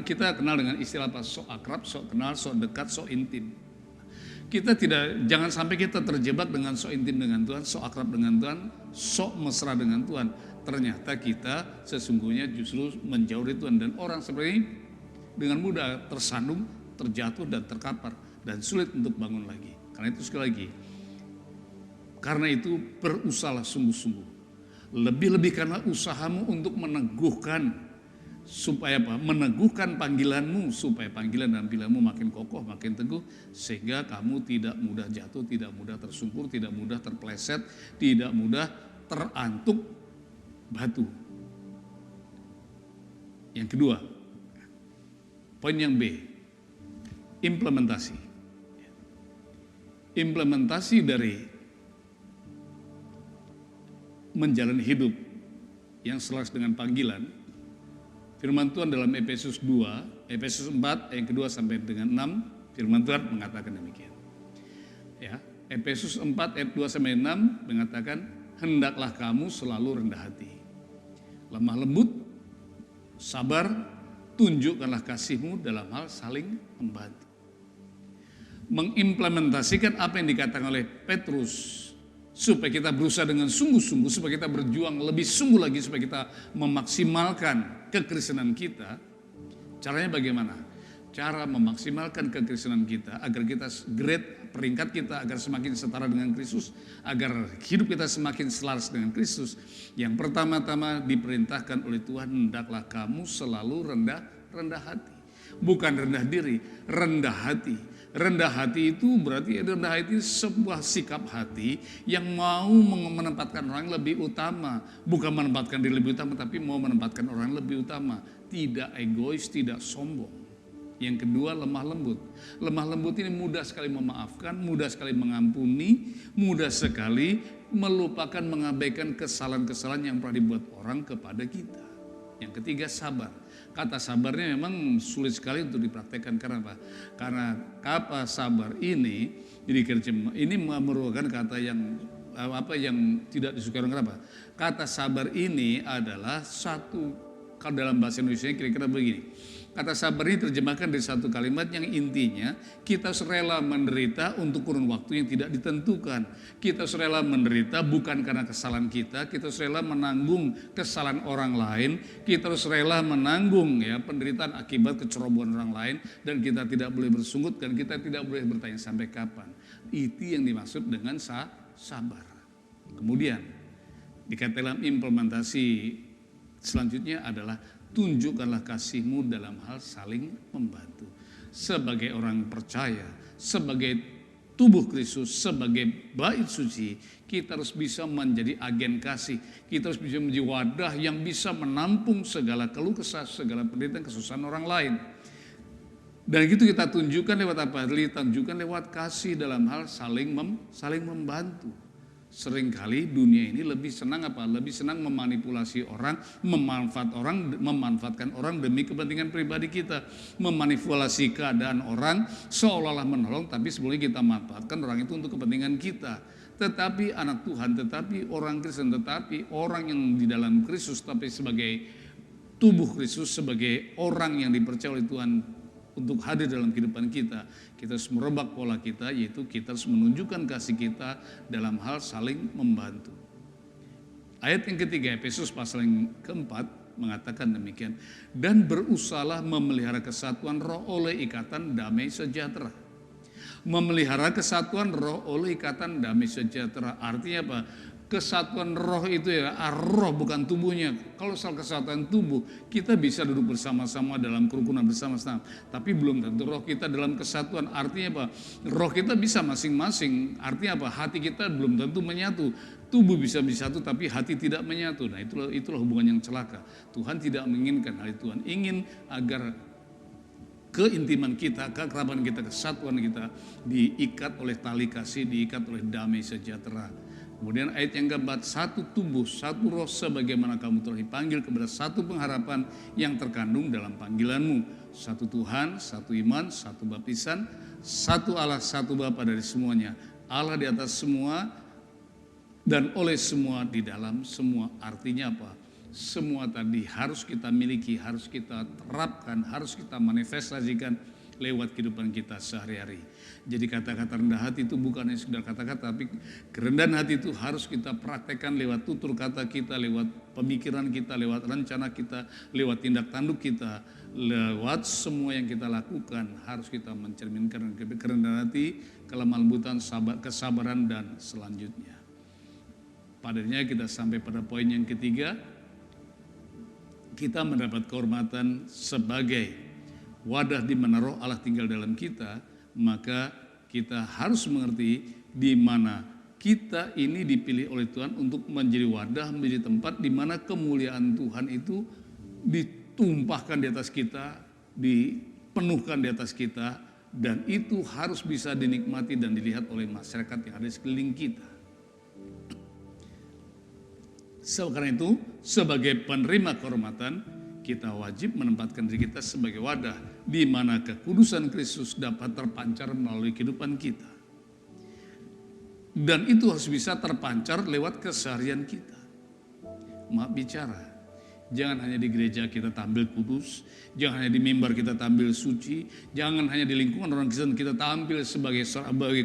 Kita kenal dengan istilah apa? Sok akrab, sok kenal, sok dekat, sok intim. Jangan sampai kita terjebak dengan sok intim dengan Tuhan, sok akrab dengan Tuhan, sok mesra dengan Tuhan. Ternyata kita sesungguhnya justru menjauh dari Tuhan, dan orang seperti ini dengan mudah tersandung, terjatuh dan terkapar dan sulit untuk bangun lagi. Karena itu sekali lagi, karena itu berusahalah sungguh-sungguh. Lebih-lebih karena usahamu untuk meneguhkan, supaya apa? Meneguhkan panggilanmu, supaya panggilan dan pilihanmu makin kokoh, makin teguh, sehingga kamu tidak mudah jatuh, tidak mudah tersungkur, tidak mudah terpeleset, tidak mudah terantuk batu. Yang kedua, poin yang B, implementasi. Implementasi dari menjalani hidup yang selaras dengan panggilan. Firman Tuhan dalam Efesus 4 ayat kedua sampai dengan 6, firman Tuhan mengatakan demikian. Ya, Efesus 4 ayat 2 sampai 6 mengatakan, hendaklah kamu selalu rendah hati, lemah lembut, sabar, tunjukkanlah kasihmu dalam hal saling membantu. Mengimplementasikan apa yang dikatakan oleh Petrus, supaya kita berusaha dengan sungguh-sungguh, supaya kita berjuang lebih sungguh lagi, supaya kita memaksimalkan kekristenan kita. Caranya bagaimana? Cara memaksimalkan kekristenan kita agar kita peringkat kita agar semakin setara dengan Kristus, agar hidup kita semakin selaras dengan Kristus. Yang pertama-tama diperintahkan oleh Tuhan, hendaklah kamu selalu rendah hati. Bukan rendah diri, rendah hati. Rendah hati itu berarti rendah hati sebuah sikap hati yang mau menempatkan orang lebih utama. Bukan menempatkan diri lebih utama, tapi mau menempatkan orang lebih utama. Tidak egois, tidak sombong. Yang kedua, lemah lembut. Lemah lembut ini mudah sekali memaafkan, mudah sekali mengampuni, mudah sekali melupakan, mengabaikan kesalahan-kesalahan yang pernah dibuat orang kepada kita. Yang ketiga, sabar. Kata sabarnya memang sulit sekali untuk dipraktekkan. Karena apa? Karena kata sabar ini merupakan kata yang tidak disukai orang. Kenapa? Kata sabar ini adalah satu, kalau dalam bahasa Indonesia kira-kira begini. Kata sabar ini terjemahkan dari satu kalimat yang intinya kita rela menderita untuk kurun waktu yang tidak ditentukan. Kita rela menderita bukan karena kesalahan kita rela menanggung kesalahan orang lain, kita rela menanggung penderitaan akibat kecerobohan orang lain, dan kita tidak boleh bersungut dan kita tidak boleh bertanya sampai kapan. Itu yang dimaksud dengan sabar. Kemudian dikatakan implementasi selanjutnya adalah tunjukkanlah kasihmu dalam hal saling membantu. sebagai orang percaya, sebagai tubuh Kristus, sebagai bait suci, kita harus bisa menjadi agen kasih. Kita harus bisa menjadi wadah yang bisa menampung segala keluh kesah, segala penderitaan, kesusahan orang lain. Dan itu kita tunjukkan lewat apa? Tunjukkan lewat kasih dalam hal saling membantu. Seringkali dunia ini lebih senang apa? Lebih senang memanipulasi orang, memanfaatkan orang demi kepentingan pribadi kita, memanipulasi keadaan orang seolah-olah menolong, tapi sebenarnya kita manfaatkan orang itu untuk kepentingan kita. Tetapi anak Tuhan, tetapi orang Kristen, tetapi orang yang di dalam Kristus, tapi sebagai tubuh Kristus, sebagai orang yang dipercaya oleh Tuhan untuk hadir dalam kehidupan kita, kita harus merubah pola kita, yaitu kita harus menunjukkan kasih kita dalam hal saling membantu. Ayat yang ketiga, Efesus pasal yang keempat mengatakan demikian, dan berusahalah memelihara kesatuan roh oleh ikatan damai sejahtera. Memelihara kesatuan roh oleh ikatan damai sejahtera, artinya apa? Kesatuan roh itu ya, roh bukan tubuhnya. Kalau soal kesatuan tubuh, kita bisa duduk bersama-sama dalam kerukunan bersama-sama. Tapi belum tentu roh kita dalam kesatuan. Artinya apa? Roh kita bisa masing-masing. Artinya apa? Hati kita belum tentu menyatu. Tubuh bisa bersatu tapi hati tidak menyatu. Nah itulah hubungan yang celaka. Tuhan tidak menginginkan hal itu. Tuhan ingin agar keintiman kita, kekerabatan kita, kesatuan kita diikat oleh tali kasih, diikat oleh damai sejahtera. Kemudian ayat yang keempat, satu tubuh, satu roh sebagaimana kamu telah dipanggil kepada satu pengharapan yang terkandung dalam panggilanmu. Satu Tuhan, satu iman, satu baptisan, satu Allah, satu Bapa dari semuanya. Allah di atas semua dan oleh semua di dalam semua. Artinya apa? Semua tadi harus kita miliki, harus kita terapkan, harus kita manifestasikan lewat kehidupan kita sehari-hari. Jadi kata-kata rendah hati itu bukan hanya sekedar kata-kata, tapi kerendahan hati itu harus kita praktekkan lewat tutur kata kita, lewat pemikiran kita, lewat rencana kita, lewat tindak tanduk kita, lewat semua yang kita lakukan. Harus kita mencerminkan kerendahan hati, kelemah lembutan, kesabaran, dan selanjutnya. Padanya kita sampai pada poin yang ketiga, kita mendapat kehormatan sebagai wadah di mana roh Allah tinggal dalam kita, maka kita harus mengerti di mana kita ini dipilih oleh Tuhan untuk menjadi wadah, menjadi tempat di mana kemuliaan Tuhan itu ditumpahkan di atas kita, dipenuhkan di atas kita, dan itu harus bisa dinikmati dan dilihat oleh masyarakat yang ada di sekeliling kita. Karena itu, sebagai penerima kehormatan, kita wajib menempatkan diri kita sebagai wadah di mana kekudusan Kristus dapat terpancar melalui kehidupan kita. Dan itu harus bisa terpancar lewat keseharian kita. Maaf bicara, jangan hanya di gereja kita tampil kudus, jangan hanya di mimbar kita tampil suci, jangan hanya di lingkungan orang Kristen kita tampil sebagai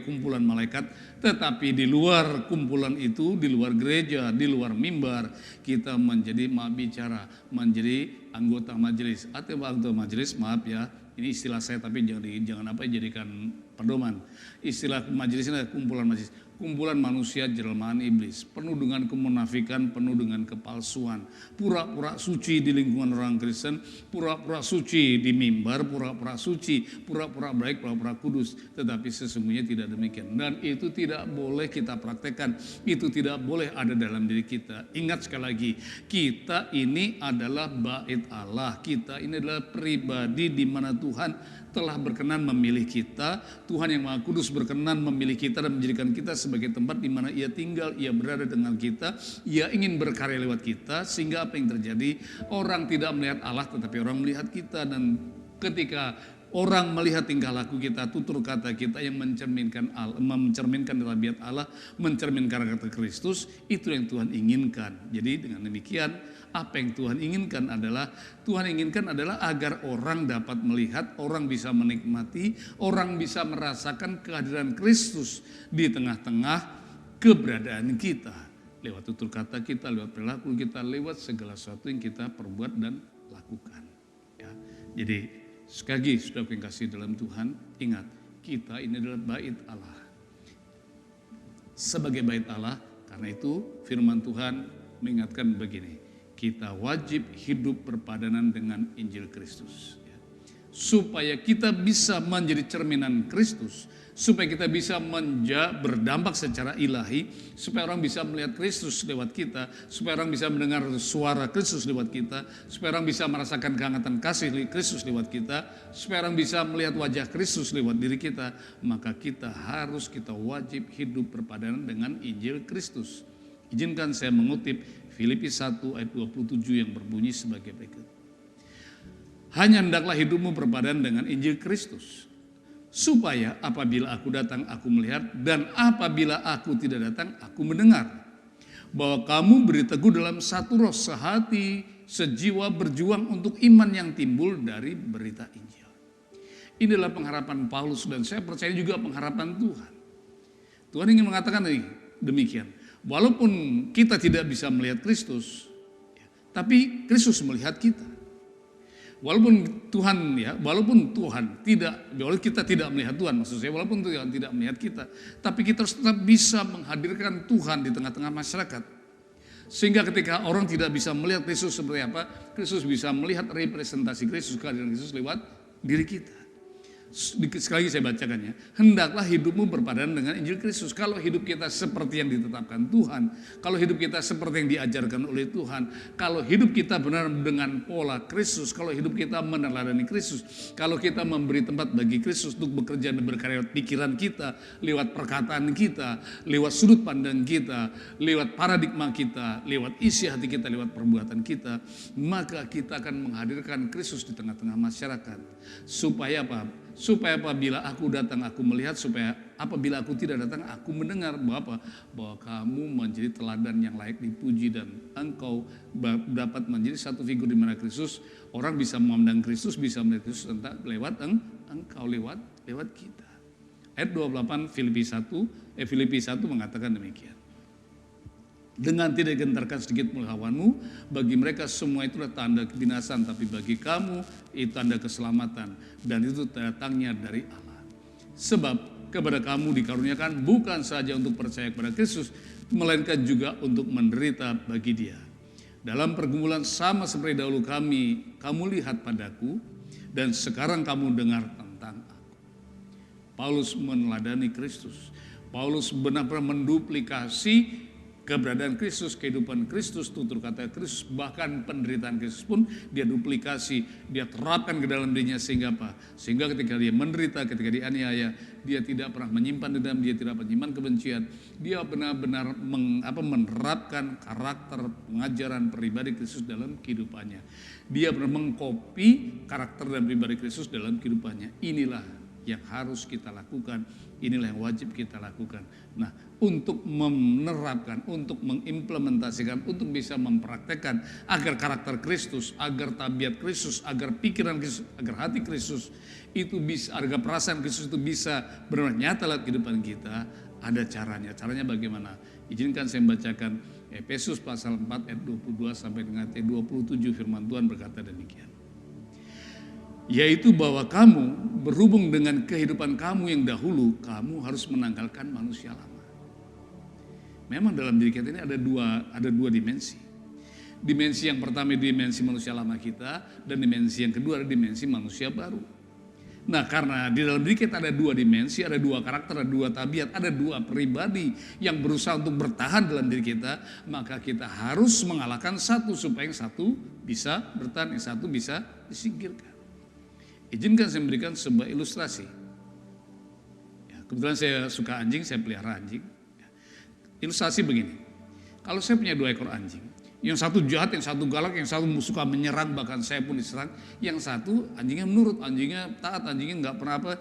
kumpulan malaikat, tetapi di luar kumpulan itu, di luar gereja, di luar mimbar, kita menjadi maaf bicara, menjadi anggota majelis. Atau anggota majelis, maaf ya, ini istilah saya tapi jangan jadikan pedoman. Istilah majelis ini adalah kumpulan majelis. Kumpulan manusia jelmaan iblis, penuh dengan kemunafikan, penuh dengan kepalsuan, pura-pura suci di lingkungan orang Kristen, pura-pura suci di mimbar, pura-pura suci, pura-pura baik, pura-pura kudus, tetapi sesungguhnya tidak demikian. Dan itu tidak boleh kita praktekkan, itu tidak boleh ada dalam diri kita. Ingat sekali lagi, kita ini adalah bait Allah, kita ini adalah pribadi di mana Tuhan telah berkenan memilih kita. Tuhan yang Maha Kudus berkenan memilih kita dan menjadikan kita sebagai tempat di mana Ia tinggal, Ia berada dengan kita, Ia ingin berkarya lewat kita, sehingga apa yang terjadi? Orang tidak melihat Allah, tetapi orang melihat kita. Dan ketika orang melihat tingkah laku kita, tutur kata kita yang mencerminkan tabiat Allah, mencerminkan karakter Kristus, itu yang Tuhan inginkan. Jadi dengan demikian, apa yang Tuhan inginkan adalah agar orang dapat melihat, orang bisa menikmati, orang bisa merasakan kehadiran Kristus di tengah-tengah keberadaan kita. Lewat tutur kata kita, lewat perilaku kita, lewat segala sesuatu yang kita perbuat dan lakukan. Ya. Jadi sekali lagi, saudara yang kasih dalam Tuhan, ingat, kita ini adalah bait Allah. Sebagai bait Allah, karena itu firman Tuhan mengingatkan begini, kita wajib hidup berpadanan dengan Injil Kristus. supaya kita bisa menjadi cerminan Kristus, supaya kita bisa berdampak secara ilahi, supaya orang bisa melihat Kristus lewat kita, supaya orang bisa mendengar suara Kristus lewat kita, supaya orang bisa merasakan kehangatan kasih Kristus lewat kita, supaya orang bisa melihat wajah Kristus lewat diri kita, maka kita wajib hidup berpadanan dengan Injil Kristus. Izinkan saya mengutip Filipi 1 ayat 27 yang berbunyi sebagai berikut. Hanya hendaklah hidupmu berpadan dengan Injil Kristus, supaya apabila aku datang aku melihat, dan apabila aku tidak datang aku mendengar, bahwa kamu beri teguh dalam satu roh, sehati, sejiwa, berjuang untuk iman yang timbul dari berita Injil. Inilah pengharapan Paulus, dan saya percaya juga pengharapan Tuhan. Tuhan ingin mengatakan demikian, walaupun kita tidak bisa melihat Kristus, tapi Kristus melihat kita. Walaupun kita tidak melihat Tuhan, maksud saya walaupun Tuhan tidak melihat kita, tapi kita harus tetap bisa menghadirkan Tuhan di tengah-tengah masyarakat. Sehingga ketika orang tidak bisa melihat Kristus seperti apa, Kristus bisa melihat representasi Kristus, kehadiran Kristus lewat diri kita. Sekali lagi saya bacakannya, hendaklah hidupmu berpadan dengan Injil Kristus. Kalau hidup kita seperti yang ditetapkan Tuhan, kalau hidup kita seperti yang diajarkan oleh Tuhan, kalau hidup kita benar dengan pola Kristus, kalau hidup kita meneladani Kristus, kalau kita memberi tempat bagi Kristus untuk bekerja dan berkarya lewat pikiran kita, lewat perkataan kita, lewat sudut pandang kita, lewat paradigma kita, lewat isi hati kita, lewat perbuatan kita, maka kita akan menghadirkan Kristus di tengah-tengah masyarakat. Supaya apa? Supaya apabila aku datang aku melihat, supaya apabila aku tidak datang aku mendengar, bahwa kamu menjadi teladan yang layak dipuji, dan engkau dapat menjadi satu figur di mana Kristus, orang bisa memandang Kristus, bisa melihat Kristus tentang lewat engkau, lewat kita. Ayat 28 Filipi 1 mengatakan demikian. Dengan tidak gentarkan sedikit melawanmu, bagi mereka semua itulah tanda kebinasan, tapi bagi kamu itu tanda keselamatan, dan itu datangnya dari Allah. Sebab kepada kamu dikaruniakan bukan saja untuk percaya kepada Kristus, melainkan juga untuk menderita bagi Dia. Dalam pergumulan sama seperti dahulu kamu lihat padaku, dan sekarang kamu dengar tentang aku. Paulus meneladani Kristus. Paulus benar-benar menduplikasi keberadaan Kristus, kehidupan Kristus, tutur kata Kristus, bahkan penderitaan Kristus pun dia duplikasi, dia terapkan ke dalam dirinya, sehingga apa? Sehingga ketika dia menderita, ketika dianiaya, dia tidak pernah menyimpan dendam, dia tidak menyimpan kebencian, dia benar-benar menerapkan karakter pengajaran pribadi Kristus dalam kehidupannya. Dia benar mengkopi karakter dan pribadi Kristus dalam kehidupannya. Inilah yang harus kita lakukan, inilah yang wajib kita lakukan. Nah, untuk menerapkan, untuk mengimplementasikan, untuk bisa mempraktekkan agar karakter Kristus, agar tabiat Kristus, agar pikiran Kristus, agar hati Kristus itu bisa, agar perasaan Kristus itu bisa benar nyata dalam kehidupan kita, ada caranya. Caranya bagaimana? Izinkan saya membacakan Efesus pasal 4 ayat 22 sampai dengan ayat 27, firman Tuhan berkata demikian. Yaitu bahwa kamu berhubung dengan kehidupan kamu yang dahulu, kamu harus menanggalkan manusia lama. Memang dalam diri kita ini ada dua dimensi. Dimensi yang pertama dimensi manusia lama kita, dan dimensi yang kedua adalah dimensi manusia baru. Nah, karena di dalam diri kita ada dua dimensi, ada dua karakter, ada dua tabiat, ada dua pribadi yang berusaha untuk bertahan dalam diri kita, maka kita harus mengalahkan satu supaya yang satu bisa bertahan, yang satu bisa disingkirkan. Izinkan saya memberikan sebuah ilustrasi. Ya, kebetulan saya suka anjing, saya pelihara anjing. Ya, ilustrasi begini, kalau saya punya 2 ekor anjing, yang satu jahat, yang satu galak, yang satu suka menyerang, bahkan saya pun diserang. Yang satu anjingnya menurut, anjingnya taat, anjingnya nggak pernah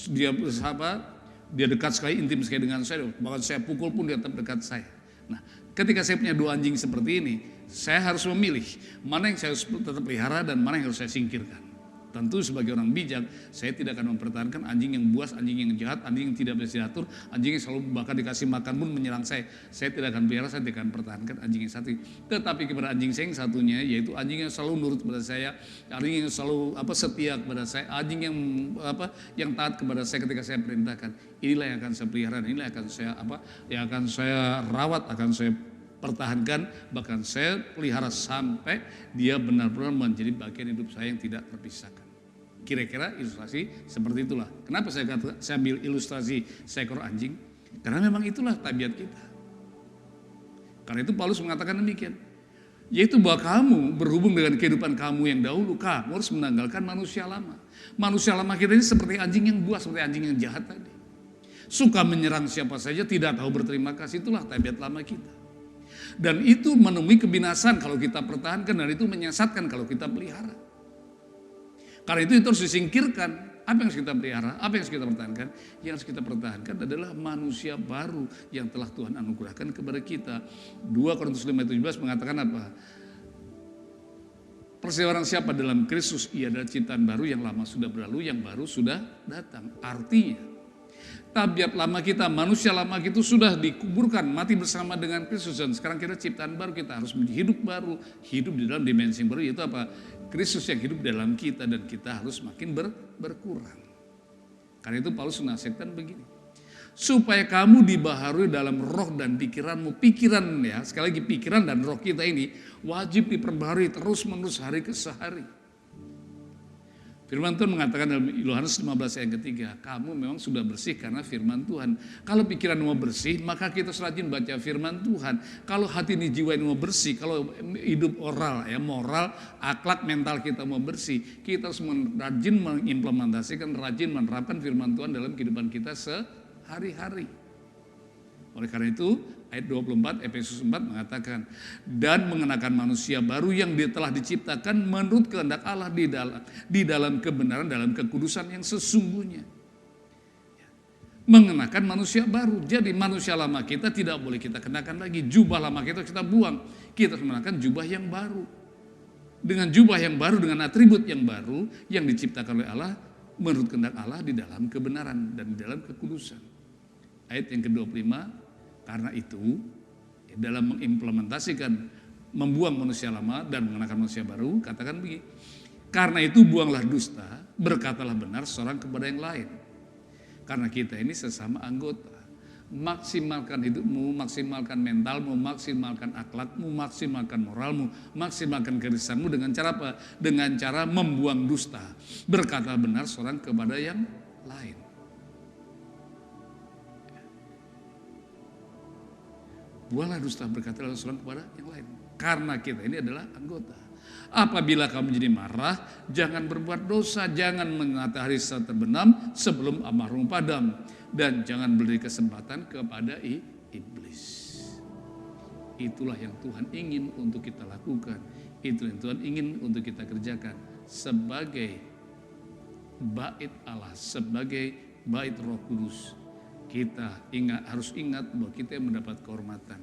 dia dekat sekali, intim sekali dengan saya, bahkan saya pukul pun dia tetap dekat saya. Nah, ketika saya punya 2 anjing seperti ini, saya harus memilih mana yang saya harus tetap pelihara dan mana yang harus saya singkirkan. Tentu sebagai orang bijak, saya tidak akan mempertahankan anjing yang buas, anjing yang jahat, anjing yang tidak bisa diatur, anjing yang selalu bahkan dikasih makan pun menyerang saya. Saya tidak akan pelihara, saya tidak akan pertahankan anjing yang satu. Tetapi kepada anjing saya yang satunya, yaitu anjing yang selalu nurut kepada saya, anjing yang selalu setia kepada saya, anjing yang taat kepada saya ketika saya perintahkan. Inilah yang akan saya pelihara, inilah yang akan saya rawat, akan saya pertahankan, bahkan saya pelihara sampai dia benar-benar menjadi bagian hidup saya yang tidak terpisahkan. Kira-kira ilustrasi seperti itulah. Kenapa saya ambil ilustrasi seekor anjing? Karena memang itulah tabiat kita. Karena itu Paulus mengatakan demikian. Yaitu bahwa kamu berhubung dengan kehidupan kamu yang dahulu, kamu harus menanggalkan manusia lama. Manusia lama kita ini seperti anjing yang buas, seperti anjing yang jahat tadi. Suka menyerang siapa saja, tidak tahu berterima kasih, itulah tabiat lama kita. Dan itu menemui kebinasan kalau kita pertahankan, dan itu menyesatkan kalau kita pelihara. Karena itu harus disingkirkan. Apa yang harus kita pelihara? Apa yang harus kita pertahankan? Yang harus kita pertahankan adalah manusia baru yang telah Tuhan anugerahkan kepada kita. 2 Korintus 5:17 mengatakan apa? Persebarang siapa dalam Kristus, ia adalah ciptaan baru, yang lama sudah berlalu, yang baru sudah datang. Artinya, tabiat lama kita, manusia lama itu sudah dikuburkan, mati bersama dengan Kristus. Dan sekarang kita ciptaan baru, kita harus hidup baru, hidup di dalam dimensi yang baru, yaitu apa? Kristus yang hidup dalam kita, dan kita harus makin berkurang. Karena itu Paulus menasihatkan begini, supaya kamu dibaharui dalam roh dan pikiranmu. Pikiran ya, sekali lagi pikiran dan roh kita ini wajib diperbaharui terus menerus hari ke hari. Firman Tuhan mengatakan dalam Yohanes 15 ayat ketiga, kamu memang sudah bersih karena firman Tuhan. Kalau pikiranmu bersih, maka kita rajin baca firman Tuhan. Kalau hati ini jiwa ini mau bersih, kalau hidup oral, ya moral, akhlak, mental kita mau bersih, kita harus rajin mengimplementasikan, rajin menerapkan firman Tuhan dalam kehidupan kita sehari-hari. Oleh karena itu, ayat 24 Efesus 4 mengatakan, dan mengenakan manusia baru yang telah diciptakan menurut kehendak Allah di dalam kebenaran, dalam kekudusan yang sesungguhnya. Mengenakan manusia baru. Jadi manusia lama kita tidak boleh kita kenakan lagi. Jubah lama kita buang. Kita harus mengenakan jubah yang baru. Dengan jubah yang baru, dengan atribut yang baru yang diciptakan oleh Allah menurut kehendak Allah di dalam kebenaran dan di dalam kekudusan. Ayat yang ke-25, karena itu dalam mengimplementasikan membuang manusia lama dan mengenakan manusia baru, katakan begini, karena itu buanglah dusta, berkatalah benar seorang kepada yang lain. Karena kita ini sesama anggota. Maksimalkan hidupmu, maksimalkan mentalmu, maksimalkan akhlakmu, maksimalkan moralmu, maksimalkan kerisanmu dengan cara apa? Dengan cara membuang dusta, berkata benar seorang kepada yang lain. Buanglah dusta, berkatalah seorang kepada yang lain. Karena kita ini adalah anggota. Apabila kamu menjadi marah, jangan berbuat dosa, jangan matahari terbenam sebelum amarahmu padam, dan jangan beri kesempatan kepada iblis. Itulah yang Tuhan ingin untuk kita lakukan. Itu yang Tuhan ingin untuk kita kerjakan sebagai bait Allah, sebagai bait Roh Kudus. Kita harus ingat bahwa kita yang mendapat kehormatan.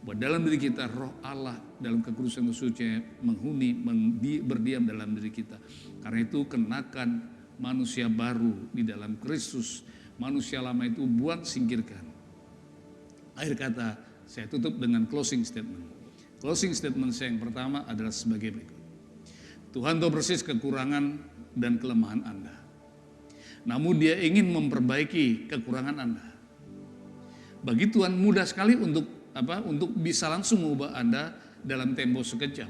Bahwa dalam diri kita roh Allah dalam kekudusan kesucian menghuni, berdiam dalam diri kita. Karena itu kenakan manusia baru di dalam Kristus. Manusia lama itu buang, singkirkan. Akhir kata saya tutup dengan closing statement. Closing statement saya yang pertama adalah sebagai berikut. Tuhan tahu persis kekurangan dan kelemahan Anda. Namun dia ingin memperbaiki kekurangan Anda. Bagi Tuhan mudah sekali untuk bisa langsung mengubah Anda dalam tempo sekejap.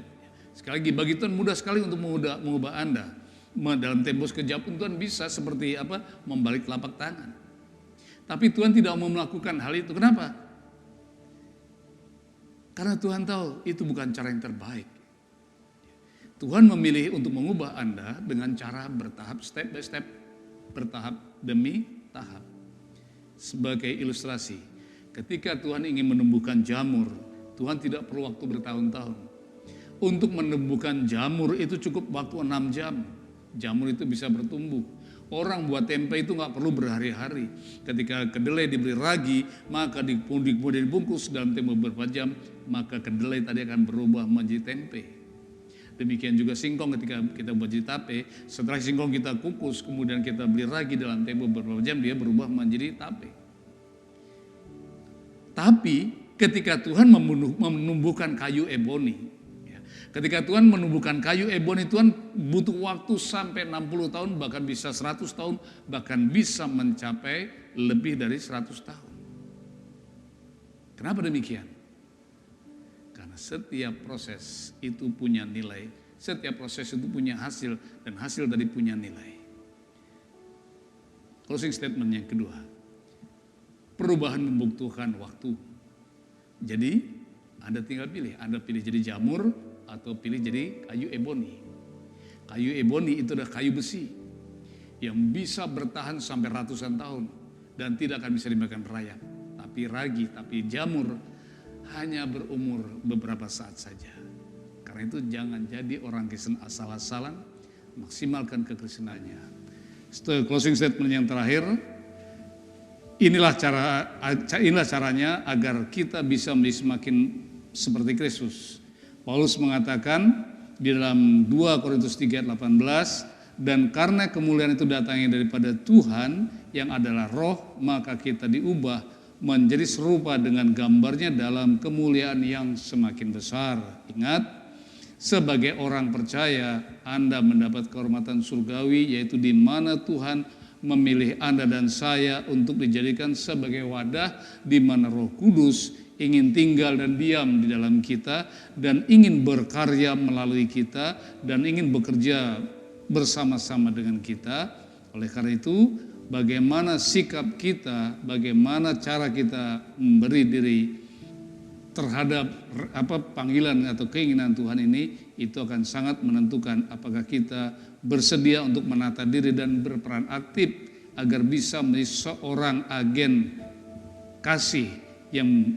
Sekali lagi bagi Tuhan mudah sekali untuk mengubah Anda dalam tempo sekejap. Tuhan bisa seperti membalik telapak tangan. Tapi Tuhan tidak mau melakukan hal itu. Kenapa? Karena Tuhan tahu itu bukan cara yang terbaik. Tuhan memilih untuk mengubah Anda dengan cara bertahap, step by step. Bertahap demi tahap. Sebagai ilustrasi, ketika Tuhan ingin menumbuhkan jamur, Tuhan tidak perlu waktu bertahun-tahun. Untuk menumbuhkan jamur itu cukup waktu 6 jam. Jamur itu bisa bertumbuh. Orang buat tempe itu nggak perlu berhari-hari. Ketika kedelai diberi ragi, maka kemudian dibungkus dalam tempo beberapa jam, maka kedelai tadi akan berubah menjadi tempe. Demikian juga singkong ketika kita buat jadi tape, setelah singkong kita kukus, kemudian kita beli ragi dalam tempo beberapa jam, dia berubah menjadi tape. Tapi ketika Tuhan menumbuhkan kayu eboni, ketika Tuhan menumbuhkan kayu eboni, Tuhan butuh waktu sampai 60 tahun, bahkan bisa 100 tahun, bahkan bisa mencapai lebih dari 100 tahun. Kenapa demikian? Setiap proses itu punya nilai, setiap proses itu punya hasil, dan hasil tadi punya nilai. closing statement yang kedua. Perubahan membutuhkan waktu. Jadi Anda tinggal pilih. Anda pilih jadi jamur atau pilih jadi kayu eboni. Kayu eboni itu adalah kayu besi yang bisa bertahan sampai ratusan tahun dan tidak akan bisa dimakan rayap. Tapi ragi, tapi jamur hanya berumur beberapa saat saja. Karena itu jangan jadi orang Kristen asal-asalan, maksimalkan kekristenannya. Closing statement yang terakhir, inilah caranya agar kita bisa menjadi semakin seperti Kristus. Paulus mengatakan di dalam 2 Korintus 3 ayat 18, dan karena kemuliaan itu datangnya daripada Tuhan yang adalah roh, maka kita diubah menjadi serupa dengan gambarnya dalam kemuliaan yang semakin besar. Ingat, sebagai orang percaya, Anda mendapat kehormatan surgawi, yaitu di mana Tuhan memilih Anda dan saya untuk dijadikan sebagai wadah di mana Roh Kudus ingin tinggal dan diam di dalam kita dan ingin berkarya melalui kita dan ingin bekerja bersama-sama dengan kita. Oleh karena itu, bagaimana sikap kita, bagaimana cara kita memberi diri terhadap panggilan atau keinginan Tuhan ini, itu akan sangat menentukan apakah kita bersedia untuk menata diri dan berperan aktif agar bisa menjadi seorang agen kasih yang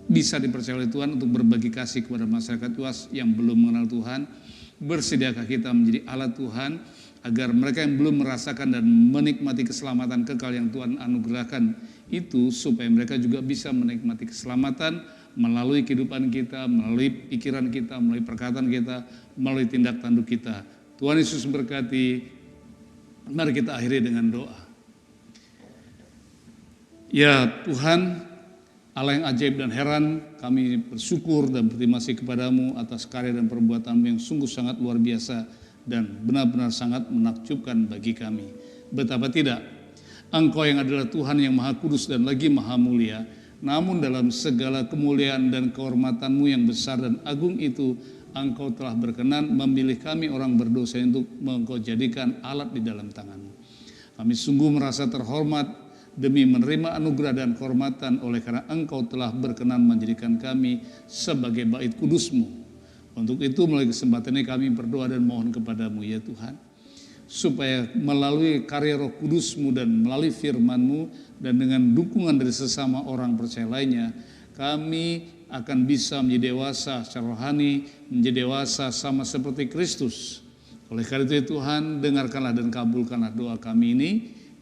bisa dipercaya oleh Tuhan untuk berbagi kasih kepada masyarakat luas yang belum mengenal Tuhan. Bersediakah kita menjadi alat Tuhan agar mereka yang belum merasakan dan menikmati keselamatan kekal yang Tuhan anugerahkan itu, supaya mereka juga bisa menikmati keselamatan melalui kehidupan kita, melalui pikiran kita, melalui perkataan kita, melalui tindak tanduk kita. Tuhan Yesus berkati. Mari kita akhiri dengan doa. Ya Tuhan, Allah yang ajaib dan heran, kami bersyukur dan berterima kasih kepadamu atas karya dan perbuatanmu yang sungguh sangat luar biasa dan benar-benar sangat menakjubkan bagi kami. Betapa tidak, Engkau yang adalah Tuhan yang maha kudus dan lagi maha mulia, namun dalam segala kemuliaan dan kehormatanmu yang besar dan agung itu, Engkau telah berkenan memilih kami orang berdosa untuk Engkau jadikan alat di dalam tangan-Mu. Kami sungguh merasa terhormat demi menerima anugerah dan kehormatan oleh karena Engkau telah berkenan menjadikan kami sebagai bait kudus-Mu. Untuk itu melalui kesempatan ini kami berdoa dan mohon kepadamu ya Tuhan, supaya melalui karya Roh Kudus-Mu dan melalui firman-Mu dan dengan dukungan dari sesama orang percaya lainnya, kami akan bisa menjadi dewasa secara rohani, menjadi dewasa sama seperti Kristus. Oleh karena itu Tuhan, dengarkanlah dan kabulkanlah doa kami ini,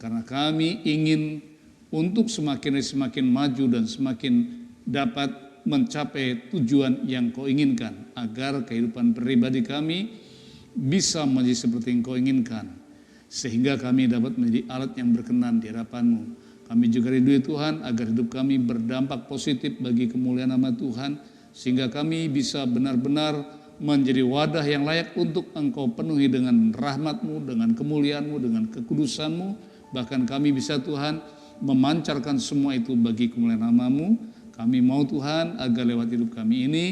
karena kami ingin untuk semakin maju dan semakin dapat mencapai tujuan yang Kau inginkan, agar kehidupan pribadi kami bisa menjadi seperti yang Kau inginkan, sehingga kami dapat menjadi alat yang berkenan di hadapan-Mu. Kami juga rindu Tuhan agar hidup kami berdampak positif bagi kemuliaan nama Tuhan, sehingga kami bisa benar-benar menjadi wadah yang layak untuk Engkau penuhi dengan rahmat-Mu, dengan kemuliaan-Mu, dengan kekudusan-Mu. Bahkan kami bisa Tuhan memancarkan semua itu bagi kemuliaan nama-Mu. Kami mau Tuhan agar lewat hidup kami ini,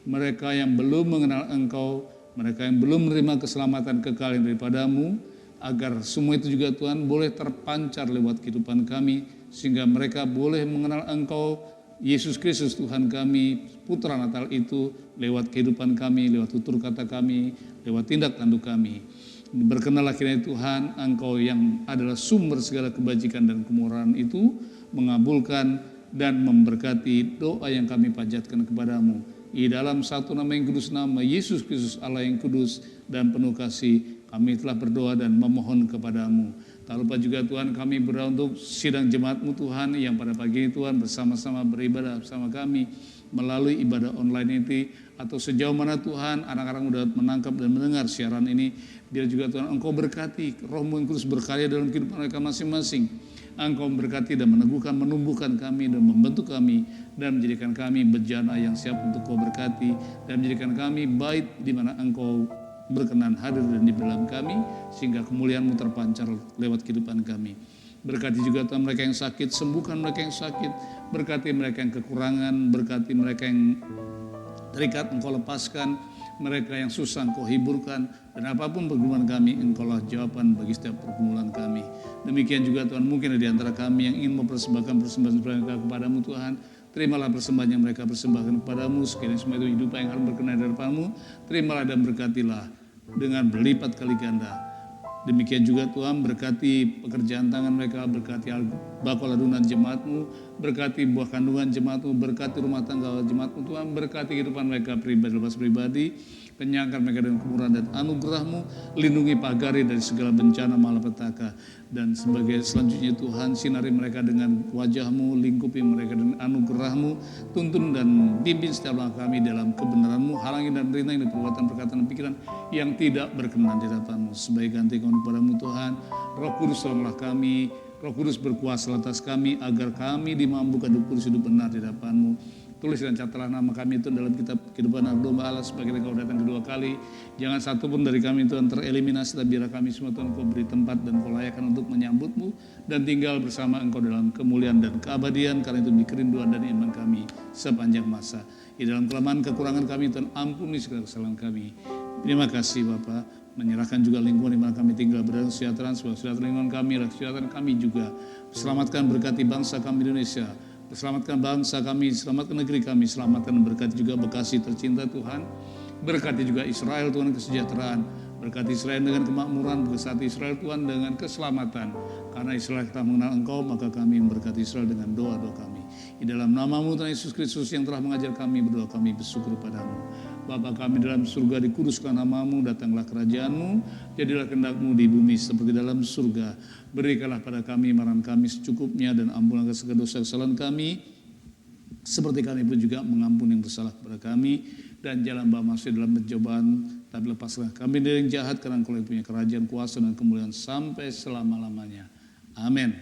mereka yang belum mengenal Engkau, mereka yang belum menerima keselamatan kekal yang daripada-Mu, agar semua itu juga Tuhan boleh terpancar lewat kehidupan kami, sehingga mereka boleh mengenal Engkau, Yesus Kristus Tuhan kami, Putra Natal itu, lewat kehidupan kami, lewat tutur kata kami, lewat tindak tanduk kami. Berkenallah kiranya Tuhan, Engkau yang adalah sumber segala kebajikan dan kemurahan itu, mengabulkan dan memberkati doa yang kami panjatkan kepadamu. Di dalam satu nama yang kudus, nama Yesus Kristus Allah yang kudus dan penuh kasih, kami telah berdoa dan memohon kepadamu. Tak lupa juga Tuhan, kami berdoa untuk sidang jemaat-Mu Tuhan, yang pada pagi ini Tuhan bersama-sama beribadah bersama kami melalui ibadah online ini, atau sejauh mana Tuhan anak-anak muda menangkap dan mendengar siaran ini. Biar juga Tuhan Engkau berkati, Roh-Mu yang kudus berkarya dalam kehidupan mereka masing-masing. Engkau memberkati dan meneguhkan, menumbuhkan kami dan membentuk kami, dan menjadikan kami bejana yang siap untuk Kau berkati, dan menjadikan kami bait di mana Engkau berkenan hadir dan di dalam kami, sehingga kemuliaan-Mu terpancar lewat kehidupan kami. Berkati juga Tuhan mereka yang sakit, sembuhkan mereka yang sakit, berkati mereka yang kekurangan, berkati mereka yang terikat Engkau lepaskan, Mereka yang susah Engkau hiburkan, dan apapun pergumulan kami, Engkaulah jawaban bagi setiap pergumulan kami. Demikian juga Tuhan, mungkin ada di antara kami yang ingin mempersembahkan persembahan mereka kepadamu Tuhan. Terimalah persembahan yang mereka persembahkan kepadamu, sekiranya semua itu hidup yang harus berkenan dari depanmu. Terimalah dan berkatilah dengan berlipat kali ganda. Demikian juga Tuhan, berkati pekerjaan tangan mereka, berkati bakal adunan jemaat-Mu, berkati buah kandungan jemaat-Mu, berkati rumah tangga jemaat-Mu Tuhan, berkati kehidupan mereka pribadi lepas pribadi, kenyangkan mereka dengan kemurahan dan anugerah-Mu, lindungi pagari dari segala bencana malapetaka, dan sebagai selanjutnya Tuhan, sinari mereka dengan wajah-Mu, lingkupi mereka dengan anugerah-Mu, tuntun dan pimpin setiap langkah kami dalam kebenaran-Mu, halangi dan rintangi dari perbuatan, perkataan, dan pikiran yang tidak berkenan di hadapan-Mu. Sebagai ganti kepadamu Tuhan, Roh Kudus tolonglah kami, Roh Kudus berkuasa atas kami agar kami dimampukan hidup kudus, hidup benar di hadapan-Mu. Tulis dan catatlah nama kami itu dalam kitab kehidupan anak domba Allah sebagai Engkau datang kedua kali. Jangan satu pun dari kami Tuhan tereliminasi, tapi biarlah kami semua Tuhan Engkau beri tempat dan Engkau layakkan untuk menyambut-Mu dan tinggal bersama Engkau dalam kemuliaan dan keabadian, karena itu demi kerinduan dan iman kami sepanjang masa. Di dalam kelemahan kekurangan kami Tuhan, ampuni segala kesalahan kami. Terima kasih Bapa. Menyerahkan juga lingkungan di mana kami tinggal, berada kesejahteraan, sejahtera lingkungan kami, kesejahteraan kami juga. Selamatkan, berkati bangsa kami Indonesia, selamatkan bangsa kami, selamatkan negeri kami, selamatkan berkati juga Bekasi tercinta Tuhan. Berkati juga Israel Tuhan kesejahteraan, berkati Israel dengan kemakmuran, berkati Israel Tuhan dengan keselamatan. Karena Israel telah mengenal Engkau, maka kami memberkati Israel dengan doa-doa kami. Di dalam nama-Mu Tuhan Yesus Kristus yang telah mengajar kami berdoa, kami bersyukur padamu. Bapa kami dalam surga, dikuduskan nama-Mu, datanglah kerajaan-Mu, jadilah kehendak-Mu di bumi seperti dalam surga. Berikanlah pada kami makan kami secukupnya, dan ampunlah segala dosa kesalahan kami, seperti kami pun juga mengampuni yang bersalah kepada kami. Dan jangan bawa masuk dalam pencobaan, tapi lepaslah kami dari yang jahat, karena Engkau yang punya kerajaan, kuasa, dan kemuliaan sampai selama-lamanya. Amin.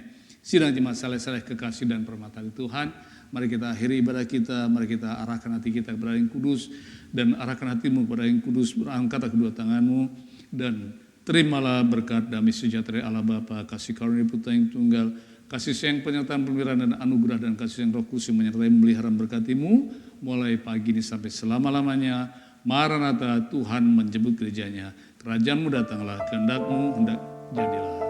Sidang jemaat saleh-saleh kekasih dan permata Tuhan, mari kita akhiri ibadah kita, mari kita arahkan hati kita kepada yang kudus, dan arahkan hatimu kepada yang kudus, angkatlah kedua tanganmu, dan terimalah berkat damai sejahtera Allah Bapa, kasih karunia Putra yang tunggal, kasih sayang penyertaan pemberian dan anugerah, dan kasih sayang Roh Kudus yang menyertai memelihara berkatimu, mulai pagi ini sampai selama-lamanya. Maranatha, Tuhan menjemput gerejanya. Kerajaan-Mu datanglah, kehendak-Mu hendak jadilah.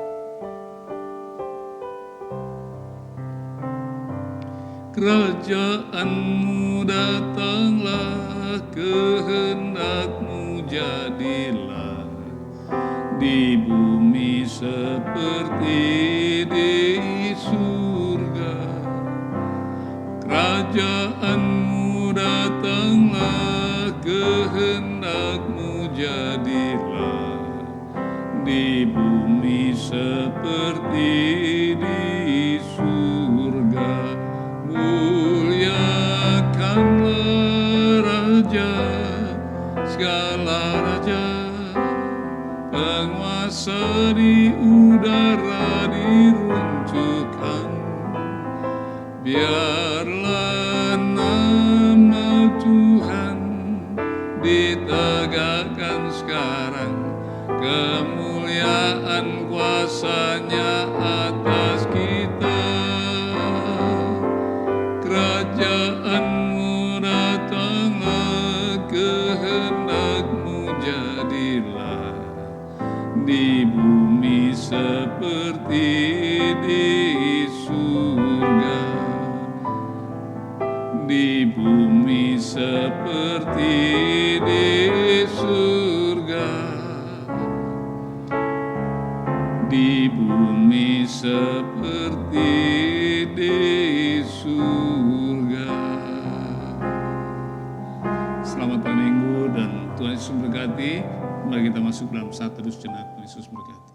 Kerajaan-Mu datanglah, kehendak-Mu jadilah, di bumi seperti di surga. Kerajaan-Mu datanglah, kehendak-Mu jadilah, di bumi seperti di surga. Muliakanlah Raja, segala raja, penguasa di udara diruntuhkan. Biarlah nama Tuhan ditegakkan sekarang, kemuliaan kuasa-Nya atas kita. Kerajaan-Mu datanglah, kehendak-Mu jadilah, di bumi seperti di surga. Di bumi seperti di surga. Di bumi seperti di surga. Selamat hari Minggu dan Tuhan Yesus memberkati. Mari kita masuk dalam satu sejenak. Tuhan Yesus memberkati.